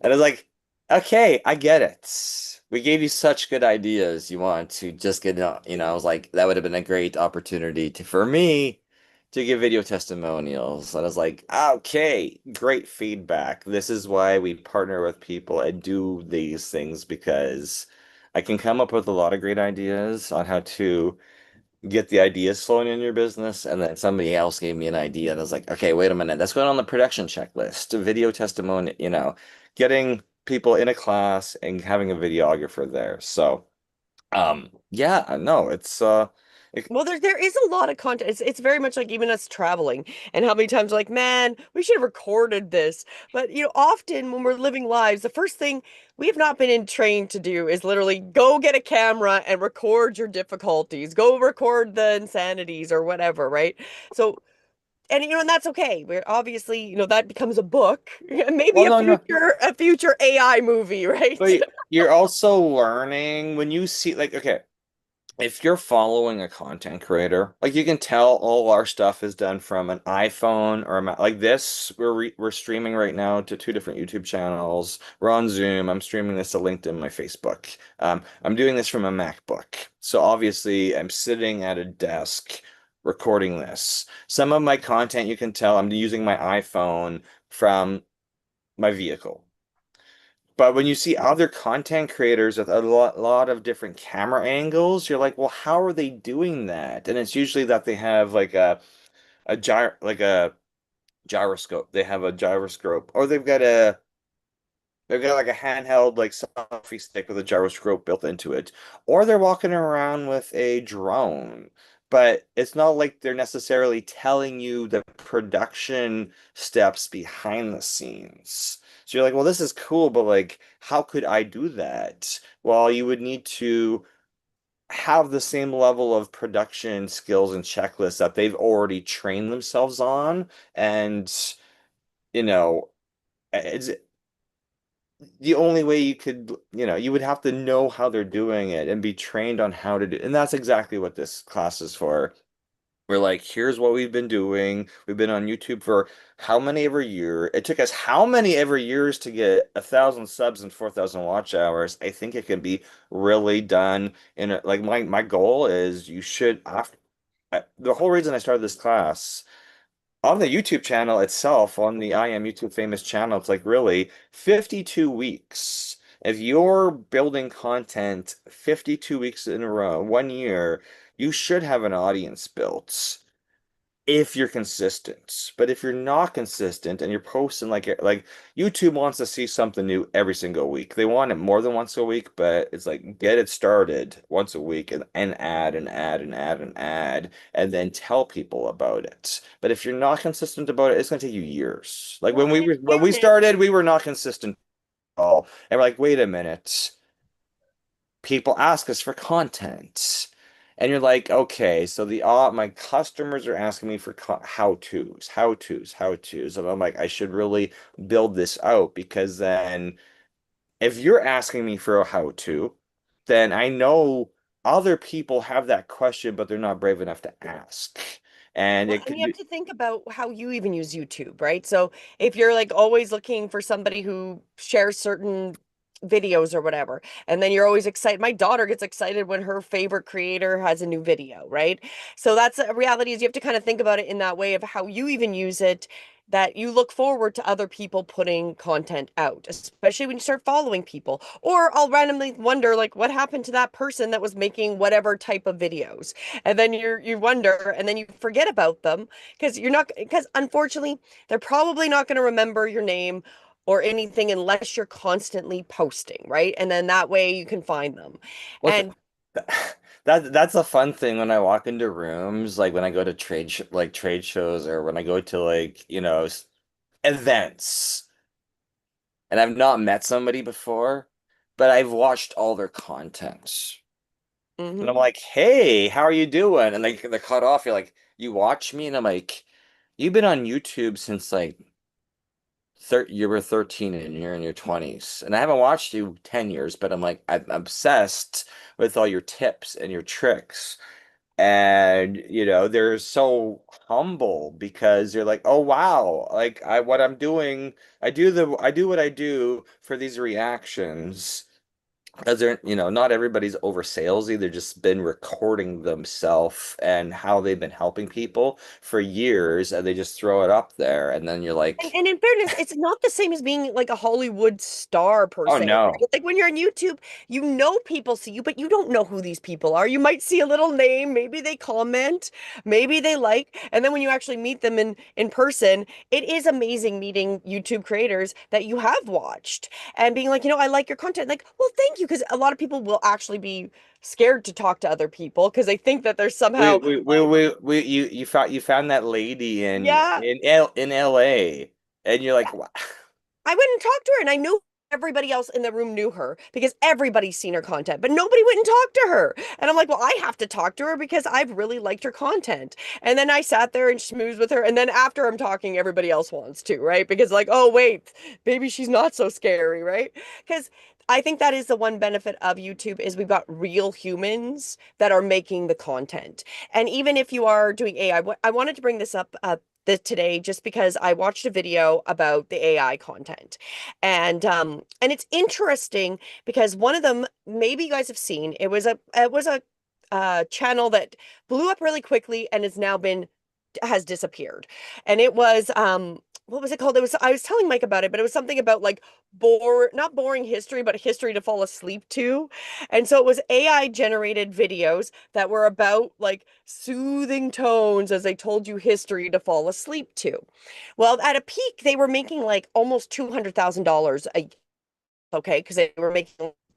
And I was like, okay, I get it. We gave you such good ideas. You want to just get, I was like, that would have been a great opportunity for me to give video testimonials. And I was like, okay, great feedback. This is why we partner with people and do these things because I can come up with a lot of great ideas on how to get the ideas flowing in your business, and then somebody else gave me an idea, and I was like, okay, wait a minute, that's going on the production checklist, a video testimony, getting people in a class and having a videographer there. So, yeah, no, Well, there is a lot of content. It's very much like even us traveling and how many times we're like, man, we should have recorded this. But often when we're living lives, the first thing we have not been in trained to do is literally go get a camera and record your difficulties, go record the insanities or whatever, right? So, and that's okay. We're obviously, that becomes a book, maybe well, a no, no, future AI movie, right? but you're also learning when you see like, okay, if you're following a content creator, like you can tell all our stuff is done from an iPhone or like this. We're streaming right now to two different YouTube channels. We're on Zoom. I'm streaming this to LinkedIn, my Facebook. I'm doing this from a MacBook. So obviously, I'm sitting at a desk recording this. Some of my content you can tell I'm using my iPhone from my vehicle. But when you see other content creators with a lot of different camera angles, you're like, well, how are they doing that? And it's usually that they have like a gyroscope. They have a gyroscope, or they've got like a handheld like selfie stick with a gyroscope built into it, or they're walking around with a drone. But it's not like they're necessarily telling you the production steps behind the scenes. So you're like, well, this is cool, but like, how could I do that? Well, you would need to have the same level of production skills and checklists that they've already trained themselves on. And, you know, it's the only way you could, you would have to know how they're doing it and be trained on how to do. And that's exactly what this class is for. We're like, here's what we've been doing. We've been on YouTube for how many every year? It took us how many every years to get 1,000 subs and 4,000 watch hours. I think it can be really done like my goal is you should the whole reason I started this class on the YouTube channel itself, on the I Am YouTube Famous channel, it's like really 52 weeks. If you're building content 52 weeks in a row, 1 year, you should have an audience built. if you're consistent. But if you're not consistent and you're posting like YouTube wants to see something new every single week. They want it more than once a week, but it's like get it started once a week and add and add and add and add and then tell people about it. But if you're not consistent about it, it's gonna take you years. Like Well, and in when we fairness, started, we were not consistent at all. And we're like, wait a minute, people ask us for content. And you're like, okay, so the my customers are asking me for how-tos, how-tos, how-tos. And I'm like, I should really build this out because then if you're asking me for a how-to, then I know other people have that question, but they're not brave enough to ask. And well, it and could you have be, to think about how you even use YouTube, right? So if you're like always looking for somebody who shares certain videos or whatever, and then you're always excited. My daughter gets excited when her favorite creator has a new video, right? So that's a reality is you have to kind of think about it in that way of how you even use it, that you look forward to other people putting content out, especially when you start following people. Or I'll randomly wonder like what happened to that person that was making whatever type of videos, and then you wonder and then you forget about them because you're not because unfortunately they're probably not going to remember your name or anything unless you're constantly posting, right? And then that way you can find them. what the, And that's a fun thing when I walk into rooms, like when I go to trade shows or when I go to events and I've not met somebody before, but I've watched all their content. And I'm mhm. like, hey, how are you doing? And they cut off. You're like, you watch me? And I'm like, you've been on YouTube since like you were 13 and you're in your 20s. And I haven't watched you 10 years, but I'm like, I'm obsessed with all your tips and your tricks. And they're so humble because you're like, oh wow, like what I'm doing, I do what I do for these reactions. Because not everybody's over salesy. They've just been recording themselves and how they've been helping people for years, and they just throw it up there, and then you're like, And in fairness, it's not the same as being like a Hollywood star per oh se, no. right? Like when you're on YouTube, you know people see you, but you don't know who these people are. You might see a little name, maybe they comment, maybe they like, and then when you actually meet them in person, it is amazing meeting YouTube creators that you have watched and being like, I like your content. Like, well, thank you, because a lot of people will actually be scared to talk to other people because they think that there's somehow, oh, You found that lady yeah. in LA, and you're like, wow. I went and talked to her, and I knew everybody else in the room knew her because everybody's seen her content, but nobody went and talked to her. And I'm like, well, I have to talk to her because I've really liked her content. And then I sat there and schmoozed with her. And then after I'm talking, everybody else wants to, right? Because, like, oh, wait, maybe she's not so scary, right? Because I think that is the one benefit of YouTube is we've got real humans that are making the content. And even if you are doing AI, I wanted to bring this up today just because I watched a video about the AI content. And it's interesting because one of them maybe you guys have seen, it was a channel that blew up really quickly and has disappeared. And it was what was it called? I was telling Mike about it, but it was something about like not boring history, but history to fall asleep to. And so it was AI generated videos that were about like soothing tones as they told you history to fall asleep to. Well, at a peak, they were making like almost $200,000 a okay, because they were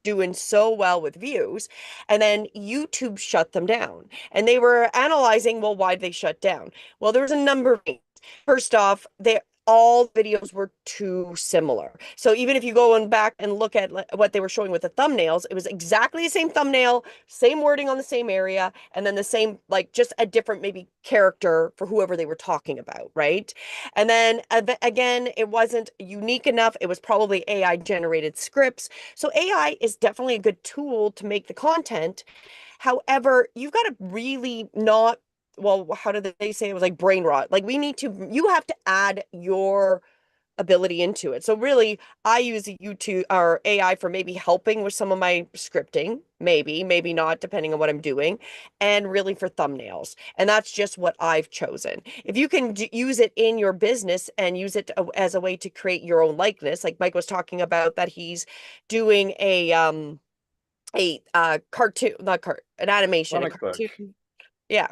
doing so well with views. And then YouTube shut them down. And they were analyzing, well, why'd they shut down? Well, there was a number of things. First off, they all videos were too similar. So even if you go on back and look at what they were showing with the thumbnails, it was exactly the same thumbnail, same wording on the same area, and then the same, like just a different maybe character for whoever they were talking about, right? And then again, it wasn't unique enough. It was probably AI generated scripts. So AI is definitely a good tool to make the content. However, you've got to really not, well, how did they say it was like brain rot? Like you have to add your ability into it. So really, I use YouTube or AI for maybe helping with some of my scripting, maybe not, depending on what I'm doing, and really for thumbnails. And that's just what I've chosen. If you can use it in your business and use it as a way to create your own likeness, like Mike was talking about that he's doing a cartoon, not cart, an animation, a Comic book. cartoon. Yeah.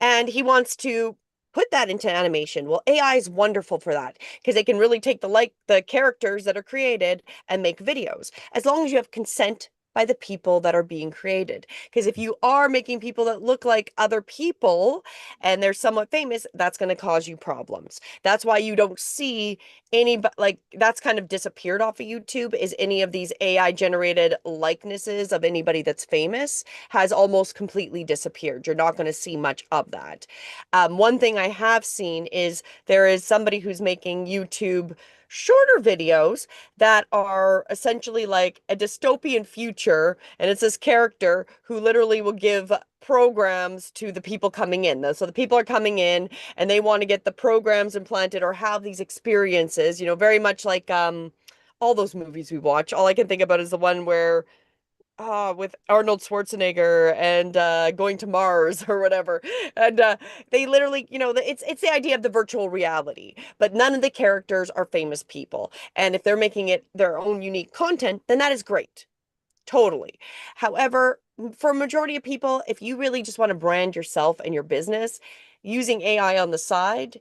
And he wants to put that into animation. Well, AI is wonderful for that because they can really take the characters that are created and make videos as long as you have consent by the people that are being created. Because if you are making people that look like other people and they're somewhat famous, that's going to cause you problems. That's why you don't see any, like, that's kind of disappeared off of YouTube, is any of these AI generated likenesses of anybody that's famous has almost completely disappeared. You're not going to see much of that. One thing I have seen is there is somebody who's making YouTube shorter videos that are essentially like a dystopian future, and it's this character who literally will give programs to the people coming in. So the people are coming in and they want to get the programs implanted or have these experiences, very much like all those movies we watch. All I can think about is the one where with Arnold Schwarzenegger and going to Mars or whatever. And they literally, it's the idea of the virtual reality, but none of the characters are famous people. And if they're making it their own unique content, then that is great. Totally. However, for a majority of people, if you really just want to brand yourself and your business using AI on the side,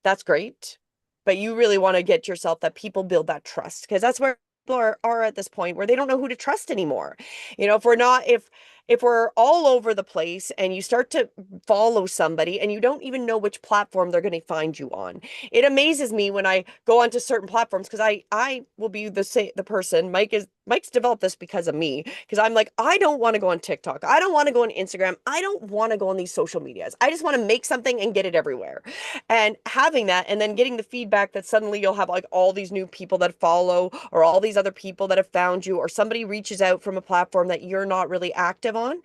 that's great. But you really want to get yourself that people build that trust, because that's where people are at this point where they don't know who to trust anymore. If we're all over the place and you start to follow somebody and you don't even know which platform they're going to find you on. It amazes me when I go onto certain platforms because I will be the person. Mike's developed this because of me, because I'm like, I don't want to go on TikTok. I don't want to go on Instagram. I don't want to go on these social medias. I just want to make something and get it everywhere. And having that and then getting the feedback that suddenly you'll have like all these new people that follow or all these other people that have found you, or somebody reaches out from a platform that you're not really active on.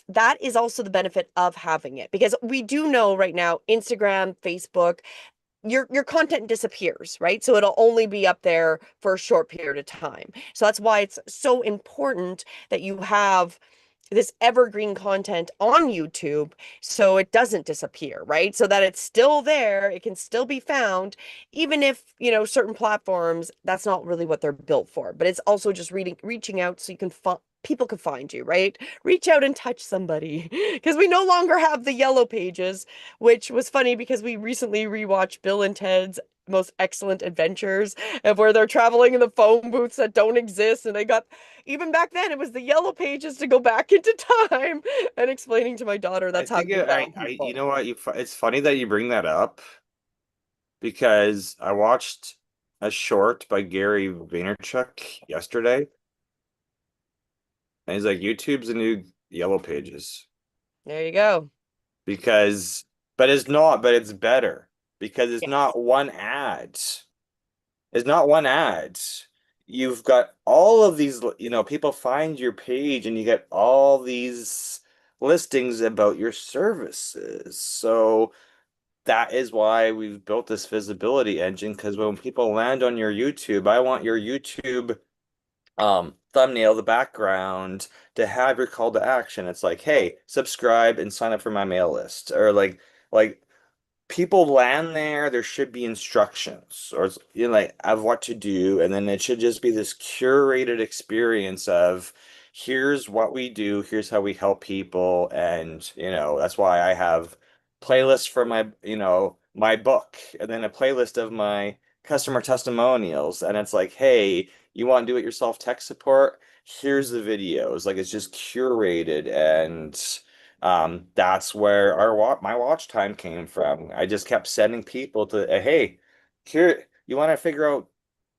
That is also the benefit of having it, because we do know right now Instagram, Facebook, your content disappears, right? So it'll only be up there for a short period of time. So that's why it's so important that you have this evergreen content on YouTube so it doesn't disappear, right? So that it's still there, it can still be found, even if, certain platforms, that's not really what they're built for. But it's also just reaching out so you can people can find you, right? Reach out and touch somebody because we no longer have the yellow pages, which was funny because we recently rewatched Bill and Ted's Most Excellent Adventures, of where they're traveling in the phone booths that don't exist, and they got, even back then it was the yellow pages to go back into time, and explaining to my daughter I that's how think you found you people. know what, it's funny that you bring that up because I watched a short by Gary Vaynerchuk yesterday, and he's like, YouTube's the new yellow pages There you go. because, but it's better because it's Yes. not one ad. It's not one ad. You've got all of these, people find your page and you get all these listings about your services. So that is why we've built this visibility engine, because when people land on your YouTube, I want your YouTube thumbnail, the background, to have your call to action. It's like, hey, subscribe and sign up for my mail list. Or like people land there, there should be instructions or like of what to do, and then it should just be this curated experience of here's what we do, here's how we help people, and that's why I have playlists for my book, and then a playlist of my customer testimonials, and it's like, hey, you want to do it yourself tech support? Here's the videos. Like it's just curated, and that's where my watch time came from. I just kept sending people to, hey, here, you want to figure out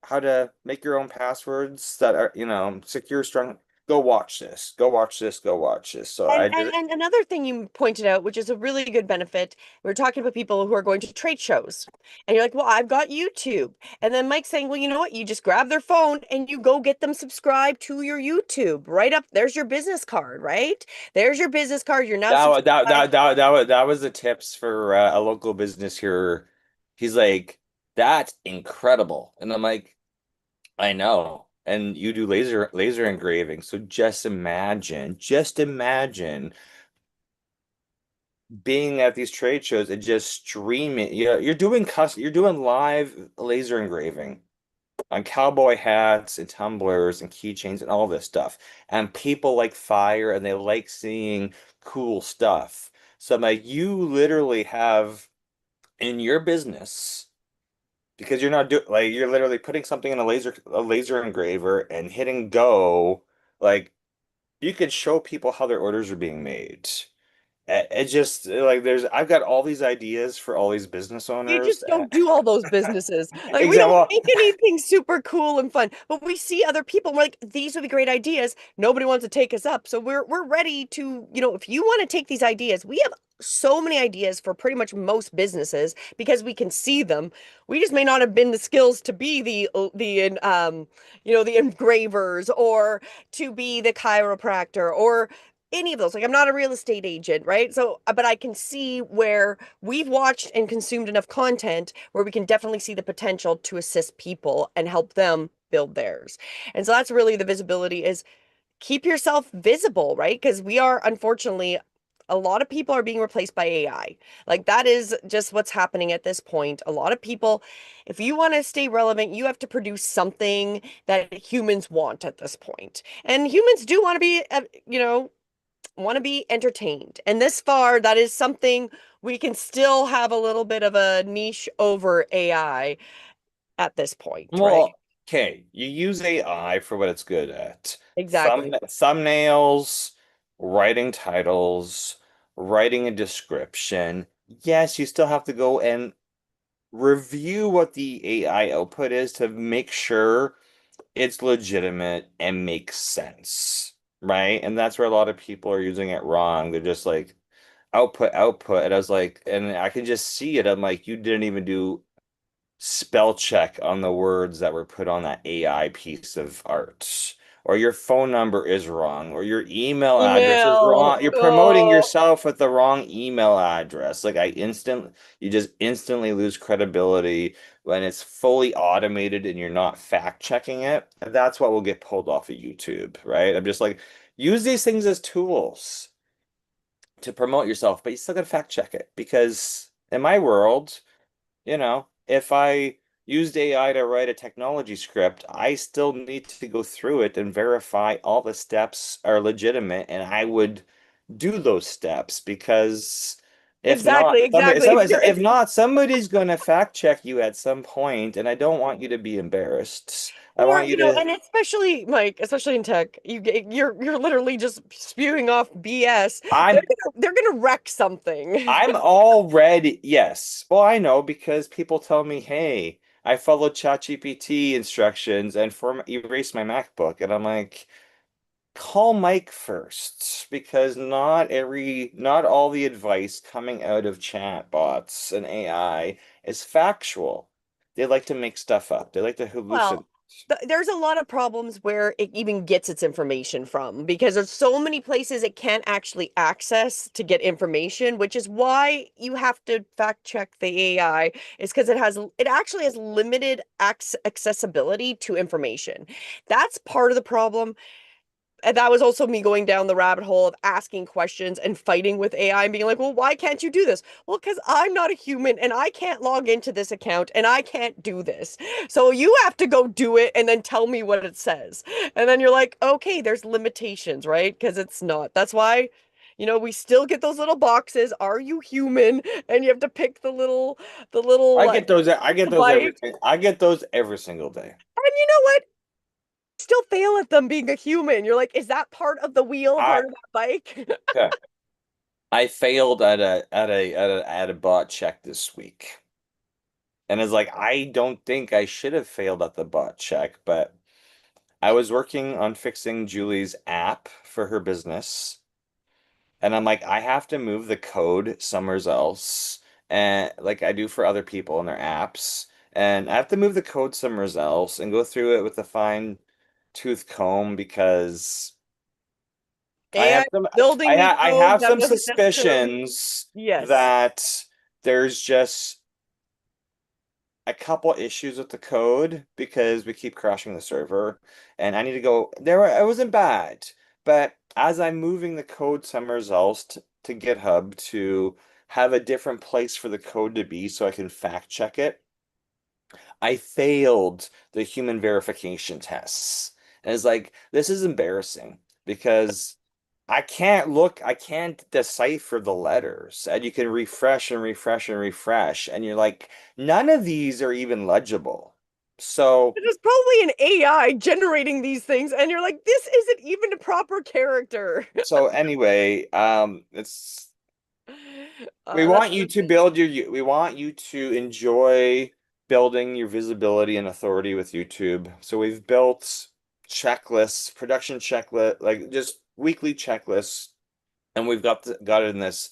how to make your own passwords that are, secure, strong. Go watch this. Go watch this. Go watch this. So And, I did and it. and another thing you pointed out, which is a really good benefit, we're talking about people who are going to trade shows, and you're like, "Well, I've got YouTube," and then Mike's saying, "Well, you know what? You just grab their phone and you go get them subscribed to your YouTube. Right up there's your business card, right? There's your business card. You're now subscribed." That was the tips for a local business here. He's like, that's incredible, and I'm like, I know. And you do laser engraving. So just imagine being at these trade shows and just streaming. You're doing live laser engraving on cowboy hats and tumblers and keychains and all this stuff. And people like fire and they like seeing cool stuff. So I'm like, you literally have in your business, because you're not doing like you're literally putting something in a laser engraver and hitting go, like you could show people how their orders are being made. It just like I've got all these ideas for all these business You owners. just don't do all those businesses. Like we don't Example, make anything super cool and fun, but we see other people and we're like, these would be great ideas. Nobody wants to take us up. So we're ready to, if you want to take these ideas, we have so many ideas for pretty much most businesses because we can see them. We just may not have been the skills to be the engravers or to be the chiropractor or any of those. Like I'm not a real estate agent, right? So, but I can see where we've watched and consumed enough content where we can definitely see the potential to assist people and help them build theirs. And so that's really the visibility is keep yourself visible, right? Because we are unfortunately a lot of people are being replaced by AI. Like that is just what's happening at this point. A lot of people, if you want to stay relevant, you have to produce something that humans want at this point. And humans do want to be, want to be entertained. And this far, that is something we can still have a little bit of a niche over AI at this point, right? well, okay, you use AI for what it's good at. Exactly. Thumbnails, writing titles, writing a description. Yes, you still have to go and review what the AI output is to make sure it's legitimate and makes sense, right? And that's where a lot of people are using it wrong. They're just like output, output. And I was like, and I can just see it. I'm like, you didn't even do spell check on the words that were put on that AI piece of art. Or your phone number is wrong, or your email address is Email. wrong. You're promoting Oh, yourself with the wrong email address. You just instantly lose credibility when it's fully automated and you're not fact checking it. And that's what will get pulled off of YouTube, right? I'm just like, use these things as tools to promote yourself, but you still gotta fact check it because in my world, if I used AI to write a technology script, I still need to go through it and verify all the steps are legitimate, and I would do those steps because if not, exactly, exactly. somebody's going to fact check you at some point, and I don't want you to be embarrassed. I Or, want you to. and especially Mike, especially in tech, you're literally just spewing off BS. They're I'm gonna wreck something. I'm already, yes. Well, I know because people tell me, hey, I followed ChatGPT instructions and erase my MacBook. And I'm like, call Mike first because not all the advice coming out of chatbots and AI is factual. They like to make stuff up. They like to hallucinate. Well, there's a lot of problems where it even gets its information from because there's so many places it can't actually access to get information, which is why you have to fact check the AI, is because it actually has limited accessibility to information. That's part of the problem. And that was also me going down the rabbit hole of asking questions and fighting with AI and being like, well, why can't you do this? Well, because I'm not a human and I can't log into this account and I can't do this. So you have to go do it and then tell me what it says. And then you're like, okay, there's limitations, right? Because it's not. That's why, we still get those little boxes. Are you human? And you have to pick the little I like get those. I get those every. bite. I get those every single day. And you know what? Still fail at them being a human. You're like, is that part of the wheel, I part of that bike? okay. I failed at a bot check this week. And it's like I don't think I should have failed at the bot check, but I was working on fixing Julie's app for her business. And I'm like, I have to move the code somewhere else. And like I do for other people in their apps. And I have to move the code somewhere else and go through it with a fine tooth comb because I AI have some building me I code have that some wasn't necessarily. suspicions Yes. that there's just a couple issues with the code because we keep crashing the server and I need to go there. It wasn't bad, but as I'm moving the code somewhere else to GitHub to have a different place for the code to be so I can fact check it, I failed the human verification tests. And it's like, this is embarrassing because I can't decipher the letters. And you can refresh and refresh and refresh. And you're like, none of these are even legible. So, There's probably an AI generating these things, and you're like, this isn't even a proper character. so anyway, it's we That's want you to build your, we want you to enjoy building your visibility and authority with YouTube. So we've built checklists, production checklist, like just weekly checklists, and we've got it in this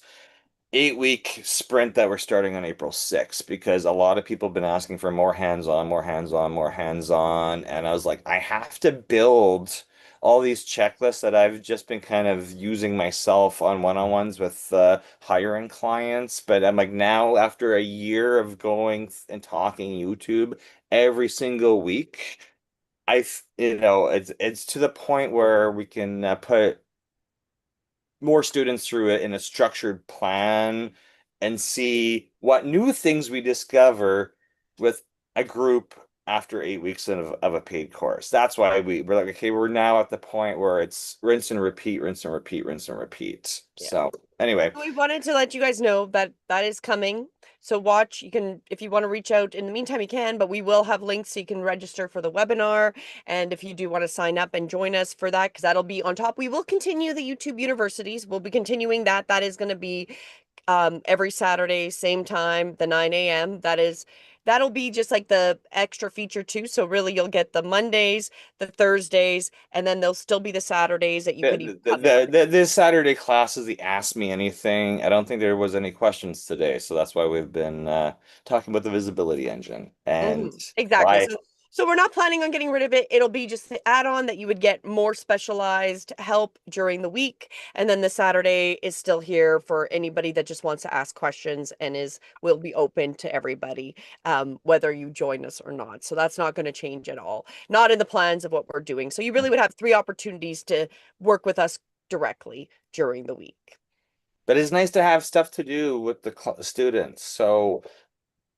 8 week sprint that we're starting on April 6th because a lot of people have been asking for more hands-on, more hands-on, more hands-on. And I was like, I have to build all these checklists that I've just been kind of using myself on one-on-ones with hiring clients. But I'm like, now after a year of going and talking YouTube every single week, it's to the point where we can put more students through it in a structured plan and see what new things we discover with a group after 8 weeks of a paid course. That's why we're like, okay, we're now at the point where it's rinse and repeat, rinse and repeat, rinse and repeat. yeah. So anyway, We wanted to let you guys know that that is coming. So watch, you can, if you want to reach out in the meantime, you can, but we will have links so you can register for the webinar. And if you do want to sign up and join us for that, because that'll be on top, we will continue the YouTube universities. We'll be continuing that. That is going to be every Saturday, same time, the 9 a.m. That'll be just like the extra feature too. So really you'll get the Mondays, the Thursdays, and then there'll still be the Saturdays that you could even come in. this Saturday class is the Ask Me Anything. I don't think there was any questions today, so that's why we've been talking about the visibility engine and Exactly. why. So we're not planning on getting rid of it. It'll be just the add-on that you would get more specialized help during the week. And then the Saturday is still here for anybody that just wants to ask questions and will be open to everybody, whether you join us or not. So that's not going to change at all. Not in the plans of what we're doing. So you really would have 3 opportunities to work with us directly during the week. But it's nice to have stuff to do with the students. So,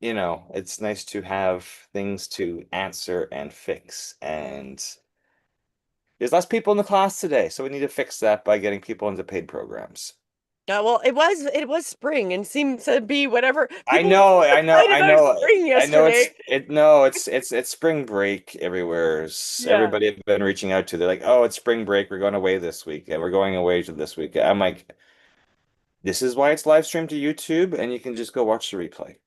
it's nice to have things to answer and fix. And there's less people in the class today, so we need to fix that by getting people into paid programs. Well, it was spring and seemed to be whatever I people were know, so I know, excited I about know, spring I know yesterday. it's spring break everywhere. Yeah. Everybody I've been reaching out to, they're like, oh, it's spring break. We're going away this week, and we're going away to this week. I'm like, this is why it's live streamed to YouTube, and you can just go watch the replay.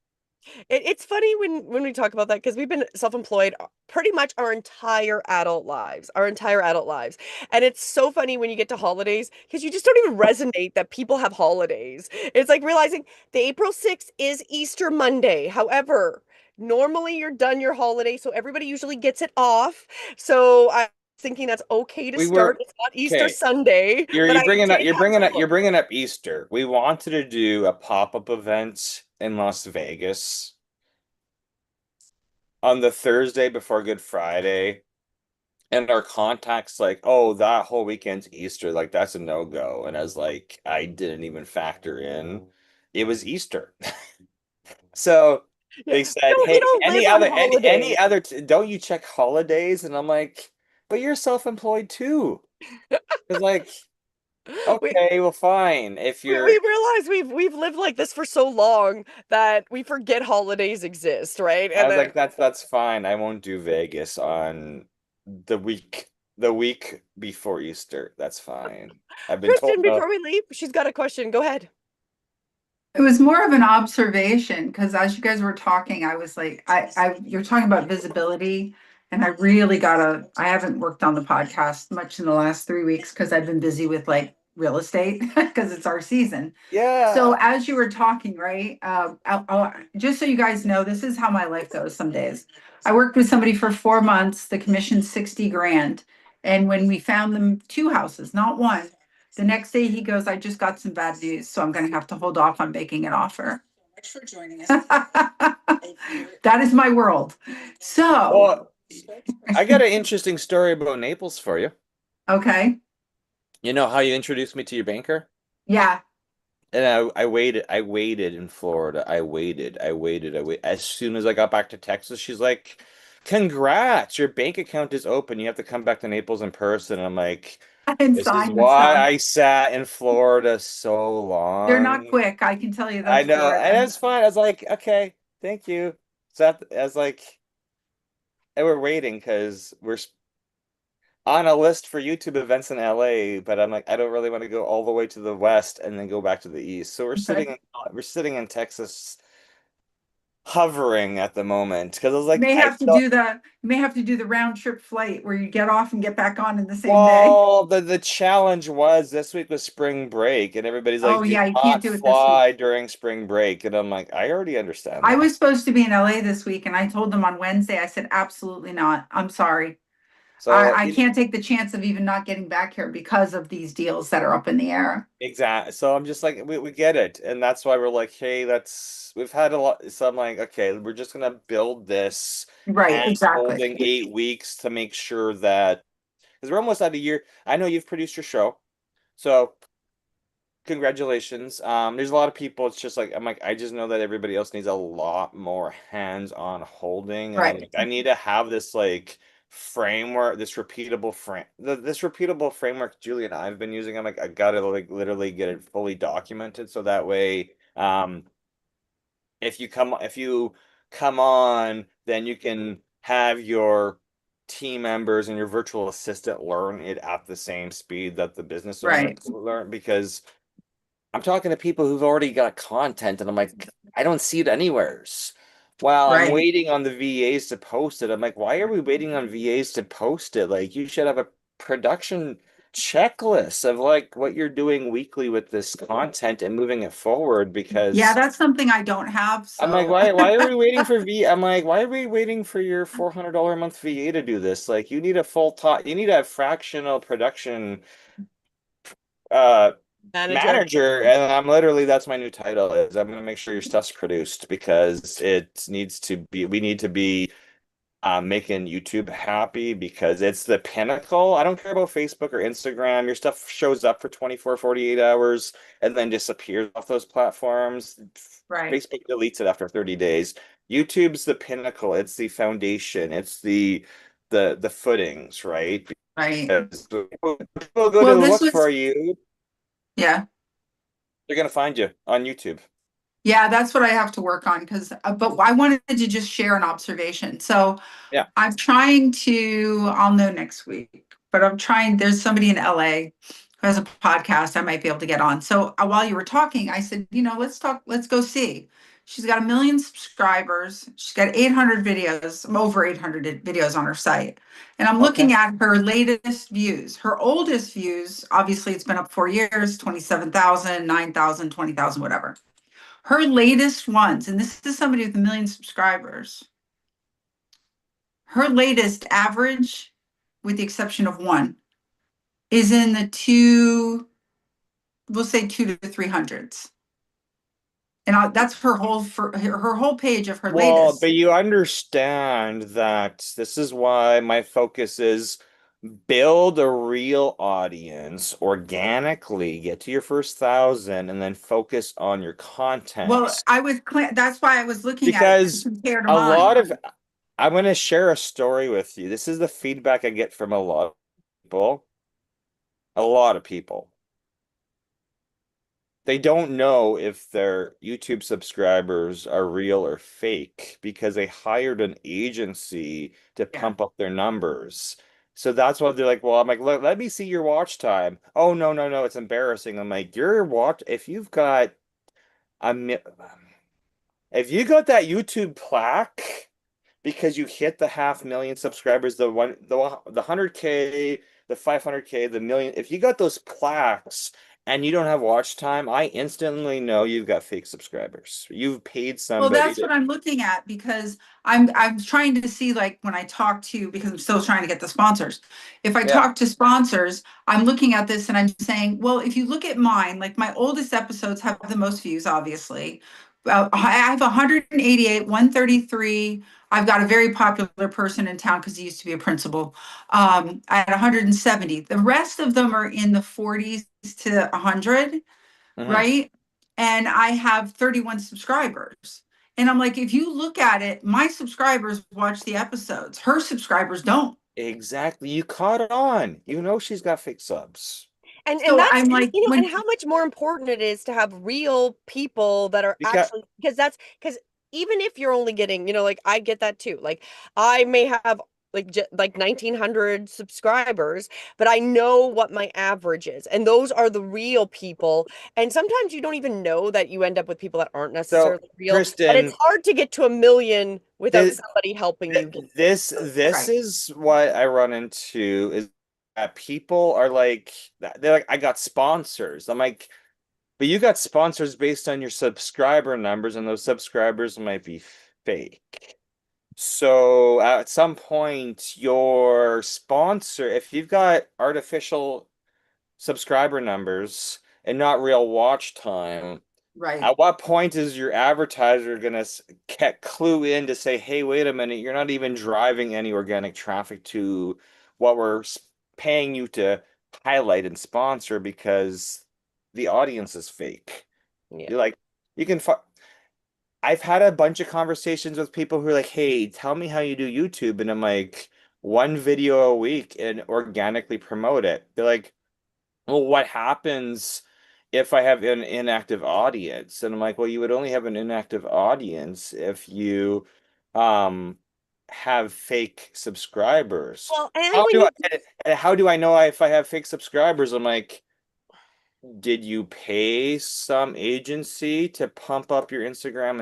It's funny when we talk about that because we've been self-employed pretty much our entire adult lives, our entire adult lives. And it's so funny when you get to holidays because you just don't even resonate that people have holidays. It's like realizing the April 6th is Easter Monday. However, normally you're done your holiday, so everybody usually gets it off. So I'm thinking that's okay to We start. were It's not Easter okay. Sunday, but You're I bringing up did have to you're look. bringing up Easter. We wanted to do a pop-up event in Las Vegas on the Thursday before Good Friday. And our contacts like, oh, that whole weekend's Easter, like that's a no-go. And I was like, I didn't even factor in it was Easter. So Yeah. they said, You hey, don't live on any holidays. other don't you check holidays? And I'm like, but you're self-employed too. It's like, We okay, well, fine. If we you're realize we've lived like this for so long that we forget holidays exist, right? I And was then like, that's fine. I won't do Vegas on the week before Easter. That's fine. I've been told Kristen, no. before we leave, she's got a question. Go ahead. It was more of an observation because as you guys were talking, I was like, you're talking about visibility, and I haven't worked on the podcast much in the last 3 weeks because I've been busy with like real estate because it's our season. Yeah. So as you were talking, right, just so you guys know, this is how my life goes some days. I worked with somebody for 4 months, the commission's 60 grand. And when we found them two houses, not one, the next day he goes, I just got some bad news, so I'm gonna have to hold off on making an offer. Thanks for joining us. That is my world. So, Well, I got an interesting story about Naples for you. okay, You know how you introduced me to your banker? yeah. And I waited in Florida. I waited. As soon as I got back to Texas, she's like, congrats, your bank account is open. You have to come back to Naples in person. And I'm like, and This is sign the why stuff. I sat in Florida so They're not long. quick, I can tell you I that's know, Florida. and it's fine. I was like, okay, thank you. So I was like, and we're waiting because on a list for YouTube events in LA, but I'm like, I don't really want to go all the way to the west and then go back to the east. So Okay. we're sitting in Texas, hovering at the moment because I was like, May I have to don't. do the may have to do the round trip flight where you get off and get back on in the same day. Well, the challenge was this week was spring break, and everybody's Oh like, do yeah, you can't not do it this week. fly during spring break, and I'm like, I already understand I that. was supposed to be in LA this week and I told them on Wednesday, I said, absolutely not. I'm sorry. So I can't take the chance of even not getting back here because of these deals that are up in the air. exactly. So I'm just like, we get it, and that's why we're like, hey, that's we've had a lot. So I'm like, okay, we're just gonna build this Right, hand exactly. holding 8 weeks to make sure that because we're almost at a year. I know you've produced your show, so congratulations. There's a lot of people. It's just like I'm like I just know that everybody else needs a lot more hands-on holding, and I'm Right. like I need to have this like framework, this repeatable framework Julie and I've been using. I'm like I gotta like literally get it fully documented so that way, if you come on, then you can have your team members and your virtual assistant learn it at the same speed that the business owner Right. learn because I'm talking to people who've already got content, and I'm like, I don't see it anywheres. Well, I'm Right. waiting on the VAs to post it. I'm like, why are we waiting on VAs to post it? Like, you should have a production checklist of like what you're doing weekly with this content and moving it forward Yeah, because that's something I don't have. I'm like, So why are we waiting for I'm like, why are we waiting for your $400 a month VA to do this? Like, you need a full time, you need a fractional production uh Manager. manager, and I'm literally that's my new title is I'm gonna make sure your stuff's produced because it needs to be we need to be making YouTube happy because it's the pinnacle. I don't care about Facebook or Instagram. Your stuff shows up for 24, 48 hours and then disappears off those platforms. right. Facebook deletes it after 30 days. YouTube's the pinnacle. It's the foundation. It's the footings, right? Right. Because when people go to Well, this look was for you, yeah. they're gonna find you on YouTube. Yeah, that's what I have to work on because but I wanted to just share an observation. So Yeah. I'm trying to, I'll know next week, but I'm trying, there's somebody in LA who has a podcast I might be able to get on. So while you were talking, I said, let's talk, let's go see. She's got 1 million subscribers. She's got 800 videos, over 800 videos on her site. And I'm Okay. looking at her latest views. Her oldest views, obviously it's been up 4 years, 27,000, 9,000, 20,000, whatever. Her latest ones, and this is somebody with 1 million subscribers, her latest average, with the exception of one, is in the we'll say 2 to 300s. And that's her whole page of her Well, latest. but you understand that this is why my focus is build a real audience organically, get to your first 1,000, and then focus on your Well, content. that's why I was looking at it to Because compare to a lot mine. of, I'm going to share a story with you. This is the feedback I get from a lot of people. A lot of people. They don't know if their YouTube subscribers are real or fake because they hired an agency to Yeah. pump up their numbers. So that's why they're like, well, I'm like, let me see your watch time. Oh, no, no, no, it's embarrassing. I'm like, your watch, a, mi- if you got that YouTube plaque because you hit the 500,000 subscribers, the 100K, the 500K, the million, if you got those plaques and you don't have watch time, I instantly know you've got fake subscribers. You've paid Well, somebody that's to, what I'm looking at because I'm trying to see, like, when I talk to, because I'm still trying to get the sponsors. If I yeah. talk to sponsors, I'm looking at this and I'm saying, well, if you look at mine, like my oldest episodes have the most views, obviously. I have 188, 133. I've got a very popular person in town because he used to be a principal. I had 170. The rest of them are in the 40s to 100, Mhm. right? And I have 31 subscribers. And I'm like, if you look at it, my subscribers watch the episodes, her subscribers don't. Exactly. You caught on. You know she's got fake subs. And So that's I'm and, like, you know, and when, how much more important it is to have real people that are You got actually, because even if you're only getting, you know, like I get that too. Like I may have like 1900 subscribers, but I know what my average is, and those are the real people. And sometimes you don't even know that you end up with people that aren't so necessarily real, and it's Kristen, hard to get to a million without this somebody helping you get there. this right, is what I run into is that people are like they're like I got sponsors. I'm like, but you got sponsors based on your subscriber numbers, and those subscribers might be fake. So at some point, your sponsor, if you've got artificial subscriber numbers and not real watch time, right, at what point is your advertiser gonna clue in to say, "Hey, wait a minute, you're not even driving any organic traffic to what we're paying you to highlight and sponsor because the audience is fake." Yeah. You're like, you can. I've had a bunch of conversations with people who are like, "Hey, tell me how you do YouTube," and I'm like, "One video a week and organically promote it." They're like, well, what happens if I have an inactive audience? And I'm like, well, you would only have an inactive audience if you um have fake subscribers. Well, and How when do you how do I know if I have fake subscribers? I'm like, did you pay some agency to pump up your Instagram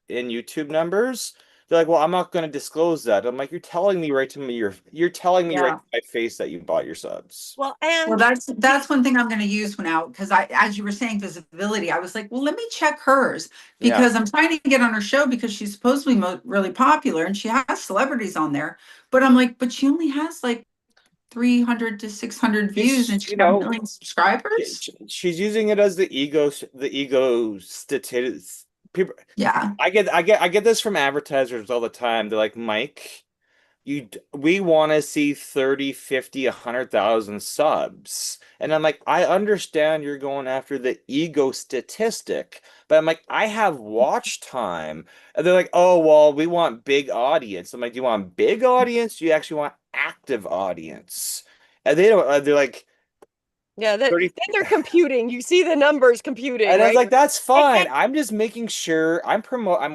and YouTube numbers? They're like, well, I'm not going to disclose that. I'm like, you're telling me right to me, you're telling me right yeah. to my face that you bought your subs. well, Well, and that's one thing I'm going to use now because as you were saying, visibility. I was like, well, let me check hers Yeah. because I'm trying to get on her show because she's supposed to be really popular and she has celebrities on there. But I'm like, but she only has like 300 to 600 views She's, and she got a million subscribers. she's using it as the ego statistics. People, Yeah, I get this from advertisers all the time. They're like, Mike, we want to see 30, 50, 100,000 subs. And I'm like, I understand you're going after the ego statistic, but I'm like, I have watch time. And they're like, oh, well, we want big audience. I'm like, do you want big audience? Do you actually want active audience? And they don't, they're like, yeah, that 30. then they're computing. You see the numbers computing, And I was right? like, that's And, fine. and I'm just making sure I'm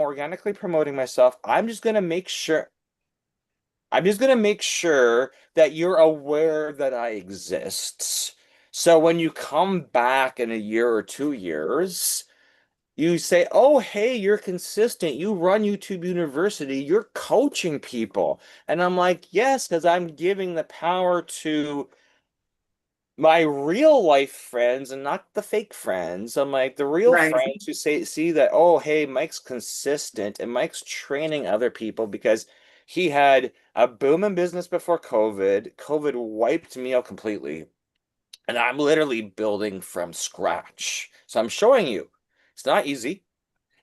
organically promoting myself. I'm just gonna make sure that you're aware that I exist. So when you come back in a year or 2 years, you say, "Oh, hey, you're consistent. You run YouTube University. You're coaching people." And I'm like, "Yes, because I'm giving the power to my real life friends and not the fake friends. I'm like the real right, friends who see that, oh, hey, Mike's consistent and Mike's training other people because he had a boom in business before COVID. COVID wiped me out completely. And I'm literally building from scratch. So I'm showing you it's not easy.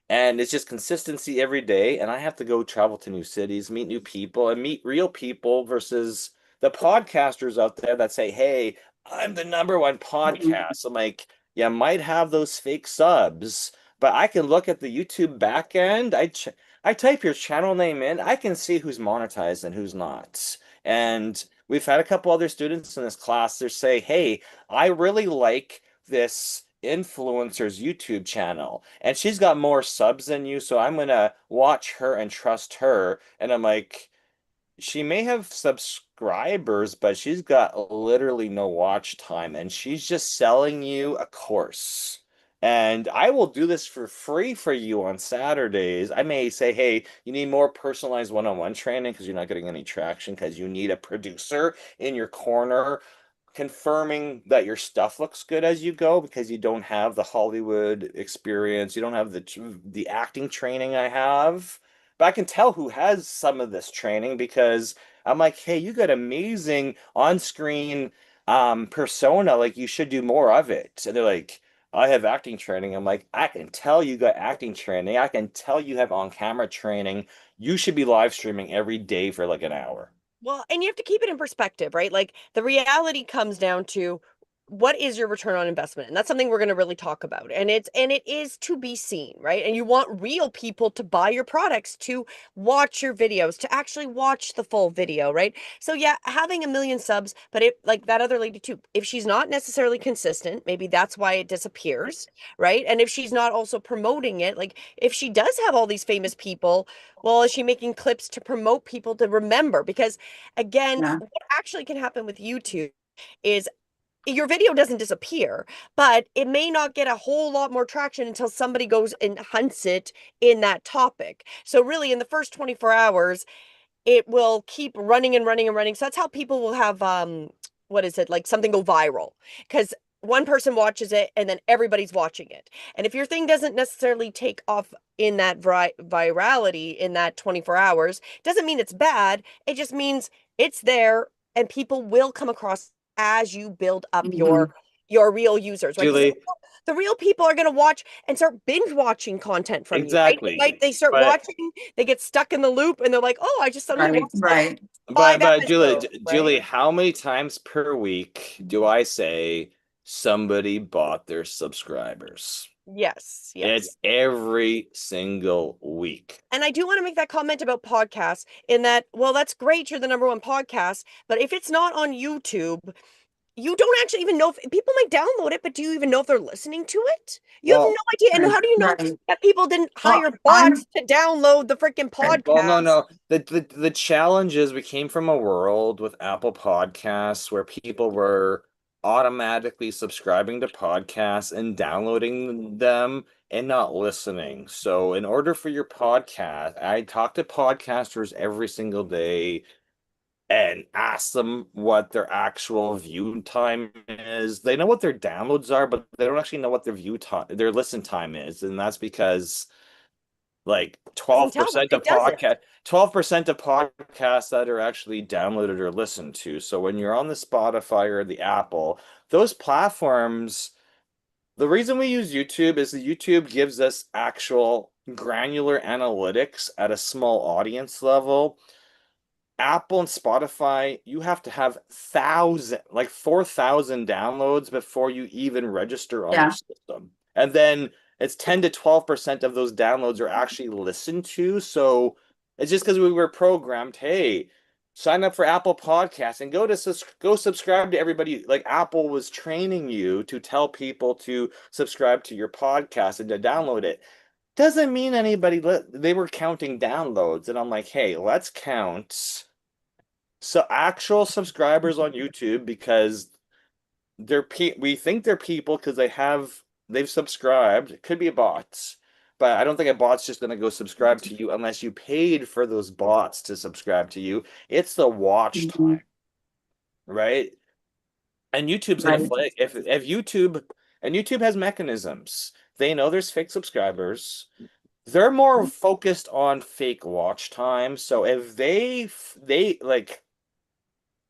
And it's just consistency every day. And I have to go travel to new cities, meet new people, and meet real people versus the podcasters out there that say, hey, I'm the number one podcast. I'm like, yeah, might have those fake subs, but I can look at the YouTube back end. I type your channel name in, I can see who's monetized and who's not. And we've had a couple other students in this class that say, hey, I really like this influencer's YouTube channel, and she's got more subs than you, so I'm gonna watch her and trust her. And I'm like, she may have subscribers, but she's got literally no watch time, and she's just selling you a course. And I will do this for free for you on Saturdays. I may say, hey, you need more personalized one-on-one training because you're not getting any traction because you need a producer in your corner confirming that your stuff looks good as you go because you don't have the Hollywood experience, you don't have the acting training I have. But I can tell who has some of this training because I'm like, hey, you got amazing on-screen persona, like you should do more of it. And they're like, I have acting training. I'm like, I can tell you got acting training. I can tell you have on-camera training. You should be live streaming every day for like an hour. well, and you have to keep it in perspective, right? Like the reality comes down to what is your return on investment? And that's something we're going to really talk about. And it is to be seen, right? And you want real people to buy your products, to watch your videos, to actually watch the full video, right? So yeah, having a million subs, but it, like that other lady too, if she's not necessarily consistent, maybe that's why it disappears, right? And if she's not also promoting it, like if she does have all these famous people, well, is she making clips to promote people to remember? Because again, Yeah. what actually can happen with YouTube is your video doesn't disappear, but it may not get a whole lot more traction until somebody goes and hunts it in that topic. So really in the first 24 hours, it will keep running and running and running. So that's how people will have what is it, like something go viral, because one person watches it and then everybody's watching it. And if your thing doesn't necessarily take off in that virality in that 24 hours, doesn't mean it's bad. It just means it's there and people will come across as you build up Mhm. your real users, right? Because Julie, the real people are going to watch and start binge watching content from you, right? exactly. Like they start But watching, they get stuck in the loop and they're like, oh, I just suddenly Right, watched like right. five but Julie, episodes, right? Julie, how many times per week do I say somebody bought their subscribers? Yes, It's yes. every single week. And I do want to make that comment about podcasts in that, well, that's great, you're the number one podcast, but if it's not on YouTube, you don't actually even know if people might download it, but do you even know if they're listening to it? You have no Well, idea. And Right, how do you know right. that people didn't Well, hire I'm bots to download the freaking right. well, no, podcast? no. The challenge is we came from a world with Apple Podcasts where people were automatically subscribing to podcasts and downloading them and not listening. So in order for your podcast, I talk to podcasters every single day and ask them what their actual view time is. They know what their downloads are, but they don't actually know what their view time, their listen time is. And that's because like Doesn't tell them. It doesn't. 12% of podcasts that are actually downloaded or listened to. So when you're on the Spotify or the Apple, those platforms, the reason we use YouTube is that YouTube gives us actual granular analytics at a small audience level. Apple and Spotify, you have to have like 4,000 downloads before you even register on their Yeah. system. And then it's 10 to 12% of those downloads are actually listened to. So it's just because we were programmed, hey, sign up for Apple Podcasts and go subscribe to everybody. Like Apple was training you to tell people to subscribe to your podcast and to download it. Doesn't mean they were counting downloads. And I'm like, hey, let's count so actual subscribers on YouTube because we think they're people because they've subscribed. It could be bots, but I don't think a bot's just gonna go subscribe to you unless you paid for those bots to subscribe to you. It's the watch Mhm. time, right? And YouTube's gonna Right. flag if YouTube has mechanisms. They know there's fake subscribers. They're more focused on fake watch time. So if they like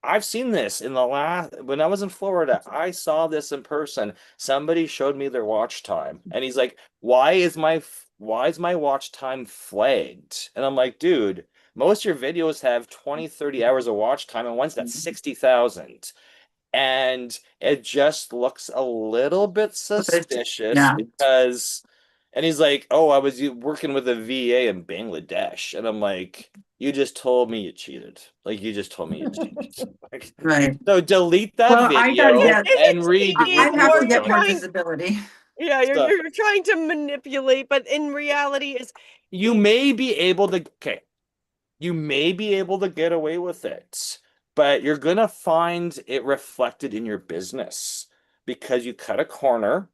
I've seen this in the last when I was in Florida. I saw this in person. Somebody showed me their watch time, and he's like, why is my watch time flagged?" And I'm like, "Dude, most of your videos have 20, 30 hours of watch time, and one's got 60,000." And it just looks a little bit But suspicious yeah, because, and he's like, "Oh, I was working with a VA in Bangladesh," and I'm like, "You just told me you cheated. Like you just told me you cheated." Like, right. so delete that Well, I gotta Because video get, is and it cheating I have or to you're get more trying, visibility. yeah, so you're trying to manipulate, but in reality is you it, may be able to, okay, you may be able to get away with it, but you're gonna find it reflected in your business because you cut a corner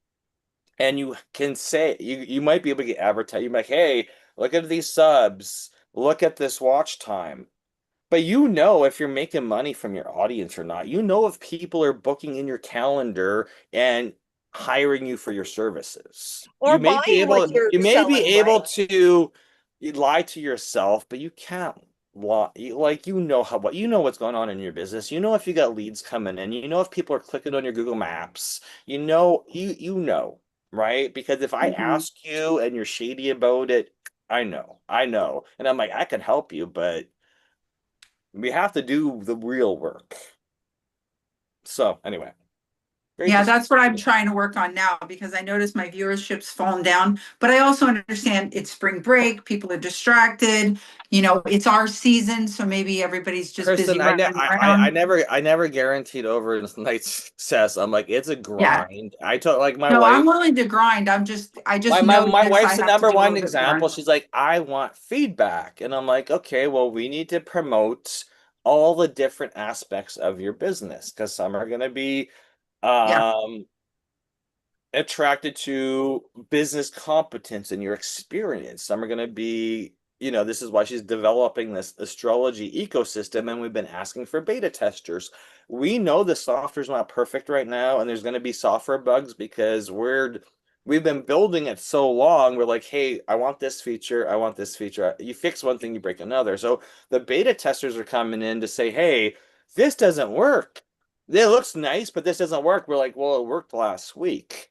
and you can say you might be able to get advertised. You're like, hey, look at these subs, look at this watch time. But you know if you're making money from your audience or not. You know if people are booking in your calendar and hiring you for your services. or buying what you're You may be selling, able right? to lie to yourself, but you can't lie. Like you know what's going on in your business. You know if you got leads coming in. You know if people are clicking on your Google Maps. You know, right? Because if I Mhm. ask you and you're shady about it, I know, and I'm like I can help you, but we have to do the real work. So anyway, Great Yeah, to see that's what I'm you. trying to work on now because I notice my viewership's fallen down. But I also understand it's spring break, people are distracted, it's our season, so maybe everybody's just busy Kristen, I, ne running I around. never guaranteed overnight success. I'm like, it's a Yeah. grind. I told like my No, I'm wife, willing to grind. I just my notice I wife's the have to number do a one little bit example. more. She's like, I want feedback. And I'm like, okay, well, we need to promote all the different aspects of your business because some are gonna be Yeah. um attracted to business competence and your experience. Some are going to be, this is why she's developing this astrology ecosystem, and we've been asking for beta testers. We know the software's not perfect right now, and there's going to be software bugs because we've been building it so long. We're like, hey, I want this feature, I want this feature. You fix one thing, you break another. So the beta testers are coming in to say, hey, this doesn't work. It looks nice, but this doesn't work. We're like, well, it worked last week.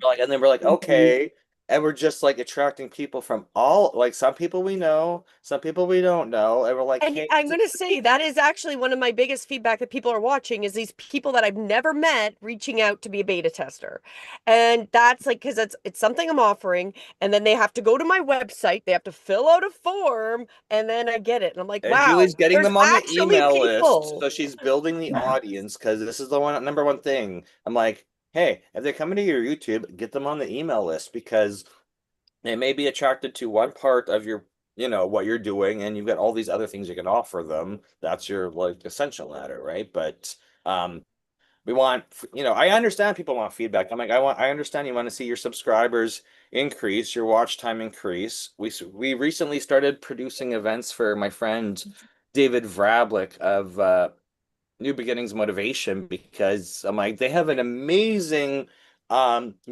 Like, and then we're like, Mhm. okay. And we're just like attracting people from all, like some people we know, some people we don't know. And we're like, And hey, I'm going to say that is actually one of my biggest feedback that people are watching is these people that I've never met reaching out to be a beta tester. And that's like, because it's something I'm offering. And then they have to go to my website, they have to fill out a form, and then I get it. And I'm like, and wow, Julie's getting there's them on the actually email list. people. So she's building the audience because this is the number one thing. I'm like, hey, if they're coming to your YouTube, get them on the email list because they may be attracted to one part of your, what you're doing, and you've got all these other things you can offer them. That's your like essential matter, right? But we want, I understand people want feedback. I'm like, I understand you want to see your subscribers increase, your watch time increase. We recently started producing events for my friend David Vrablik of New Beginnings Motivation because I'm like, they have an amazing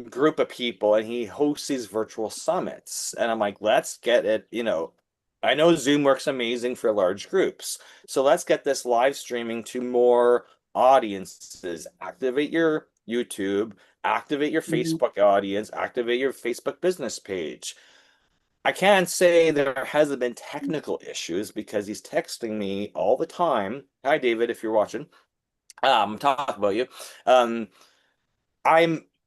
group of people and he hosts these virtual summits. And I'm like, let's get it, I know Zoom works amazing for large groups. So let's get this live streaming to more audiences. Activate your YouTube, activate your Mhm. Facebook audience, activate your Facebook business page. I can't say there hasn't been technical issues because he's texting me all the time. Hi, David, if you're watching. Talk about you. Um,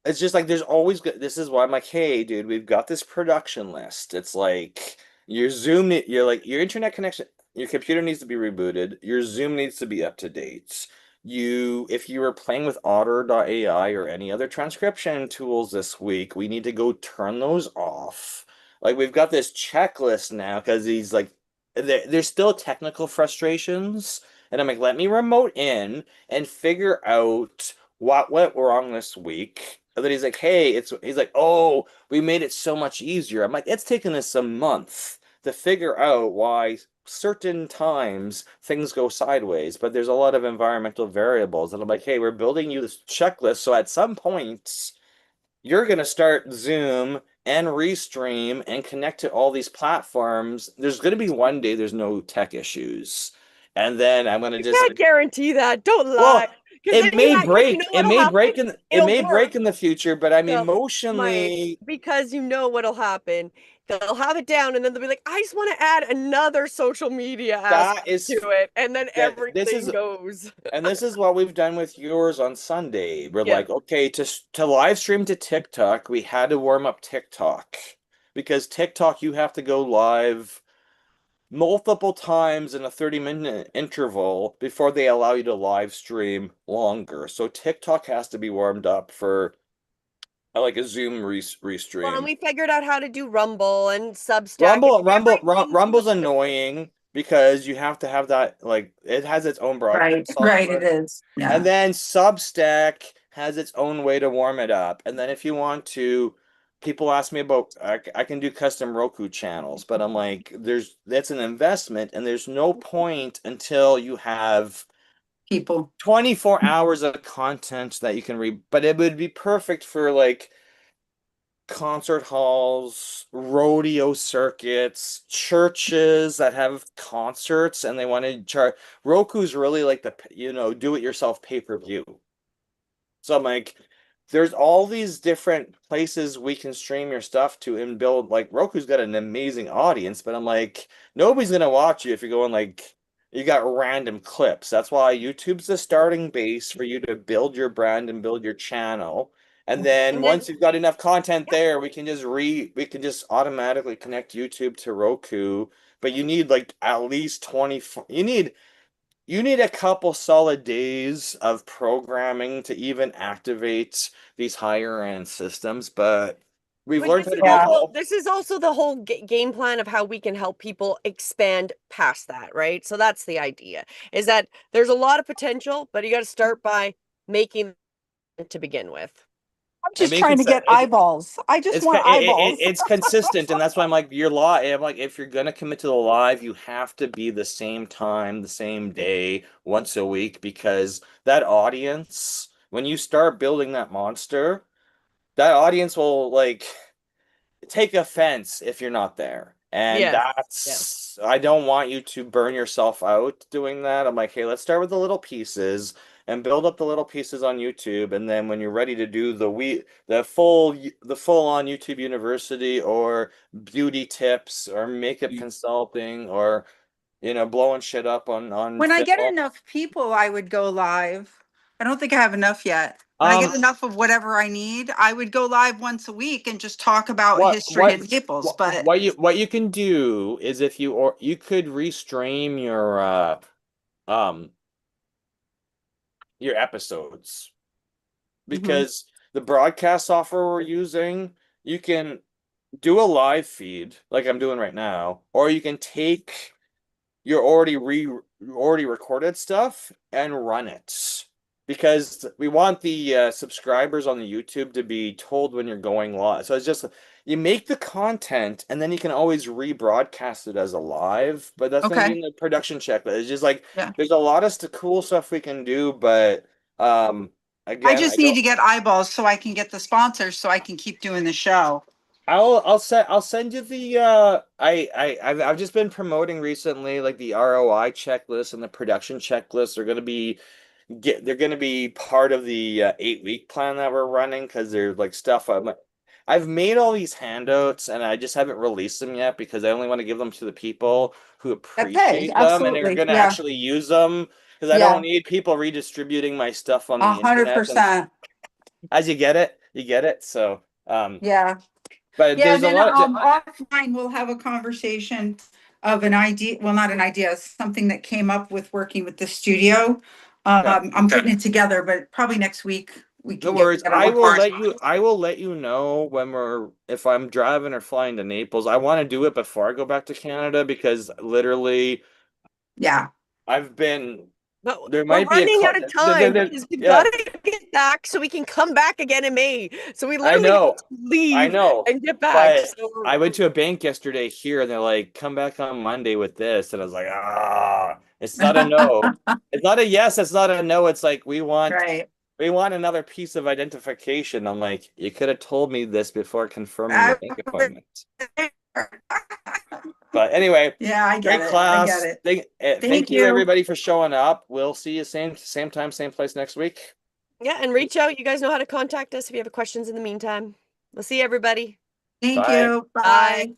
it's just like there's always good. This is why I'm like, hey, dude, we've got this production list. It's like your Zoom, you're like your internet connection, your computer needs to be rebooted. Your Zoom needs to be up to date. If you were playing with Otter.ai or any other transcription tools this week, we need to go turn those off. Like we've got this checklist now because he's like, there's still technical frustrations. And I'm like, let me remote in and figure out what went wrong this week. And then he's like, hey, he's like, oh, we made it so much easier. I'm like, it's taken us a month to figure out why certain times things go sideways, but there's a lot of environmental variables. And I'm like, hey, we're building you this checklist. So at some point, you're going to start Zoom and Restream and connect to all these platforms. There's going to be one day there's no tech issues. And then I'm going to You just can't guarantee that. Don't lie. well, Because then because you know it what'll may happen? break in, it It'll may work. break in the future, but I'm No, Mike, emotionally, because you know what'll happen. They'll have it down and then they'll be like, I just want to add another social media that aspect to is it. And then that this everything is goes. and this is what we've done with yours on Sunday. We're Yeah. like, okay, to live stream to TikTok, we had to warm up TikTok because TikTok you have to go live multiple times in a 30-minute interval before they allow you to live stream longer. So TikTok has to be warmed up for like a Zoom Well, and restream. we figured out how to do Rumble and Substack and everything. Rumble's annoying because you have to have that like it has its own broadcast Right, it software. is. And Yeah. then Substack has its own way to warm it up. And then if you want to, people ask me about I can do custom Roku channels, but I'm like, that's an investment, and there's no point until you have People. 24 hours of content that you can read. But it would be perfect for like concert halls, rodeo circuits, churches that have concerts and they want to charge. Roku's really like the, do it yourself pay-per-view. So I'm like, there's all these different places we can stream your stuff to and build. Like Roku's got an amazing audience, but I'm like, nobody's gonna watch you if you're going like you got random clips. That's why YouTube's the starting base for you to build your brand and build your channel. And then And then, once you've got enough content yeah, there, we can just automatically connect YouTube to Roku. But you need like at least 20, you need a couple solid days of programming to even activate these higher end systems, but we've but learned this how is to do it Yeah. also all. this is also the whole game plan of how we can help people expand past that, right? So that's the idea, is that there's a lot of potential, but you got to start by making it to begin with. I'm And just being trying to get eyeballs. I just want eyeballs. it's consistent, and that's why I'm like I'm like if you're gonna commit to the live, you have to be the same time, the same day, once a week, because that audience, when you start building that monster, that audience will like take offense if you're not there. And Yes. Yes. I don't want you to burn yourself out doing that. I'm like, hey, let's start with the little pieces and build up the little pieces on YouTube. And then when you're ready to do the full on YouTube University or beauty tips or makeup consulting or blowing shit up on When I get film. enough people, I would go live. I don't think I have enough yet. When I get Um, enough of whatever I need, I would go live once a week and just talk about what history what in Naples. what But what you can do is if you could restream um your episodes Mhm. because the broadcast software we're using, you can do a live feed like I'm doing right now, or you can take your already recorded stuff and run it because we want the subscribers on the YouTube to be told when you're going live. So it's just you make the content and then you can always rebroadcast it as a live, but that's going to be Okay. in the production checklist. It's just like Yeah. there's a lot of cool stuff we can do, but um I again, I just need don't to get eyeballs so I can get the sponsors so I can keep doing the show. I'll send you the I've just been promoting recently like the ROI checklist and the production checklist are going to be they're going to be part of the 8 week plan that we're running because they're like stuff I've made all these handouts and I just haven't released them yet because I only want to give them to the people who Okay, appreciate them and are absolutely. going to Yeah. actually use them because I don't Yeah. need people redistributing my stuff on A the hundred internet and percent. as you get it, you get it. So Yeah. but Yeah, there's and a then lot offline we'll have a conversation of an idea, well, not an idea, something that came up with working with the studio. okay. I'm putting it together, but probably next week we No can get worries. together more. I will let you know when if I'm driving or flying to Naples. I want to do it before I go back to Canada because literally Yeah. I've been But there we're might be a running out of time because we've got yeah, to get back so we can come back again in May. So we I literally have know. to I leave know. and get back. But So I went to a bank yesterday here and they're like, come back on Monday with this. And I was like, it's not a no. It's not a yes, it's not a no. It's like Right. we want another piece of identification. I'm like, you could have told me this before confirming the I- bank appointment. But anyway, Yeah, I get great it. I get class. it. Thank Thank you you. everybody for showing up. We'll see you same time, same place next week. yeah, and reach out. You guys know how to contact us if you have questions in the meantime. We'll see everybody. Thank Bye. you. Bye. Bye.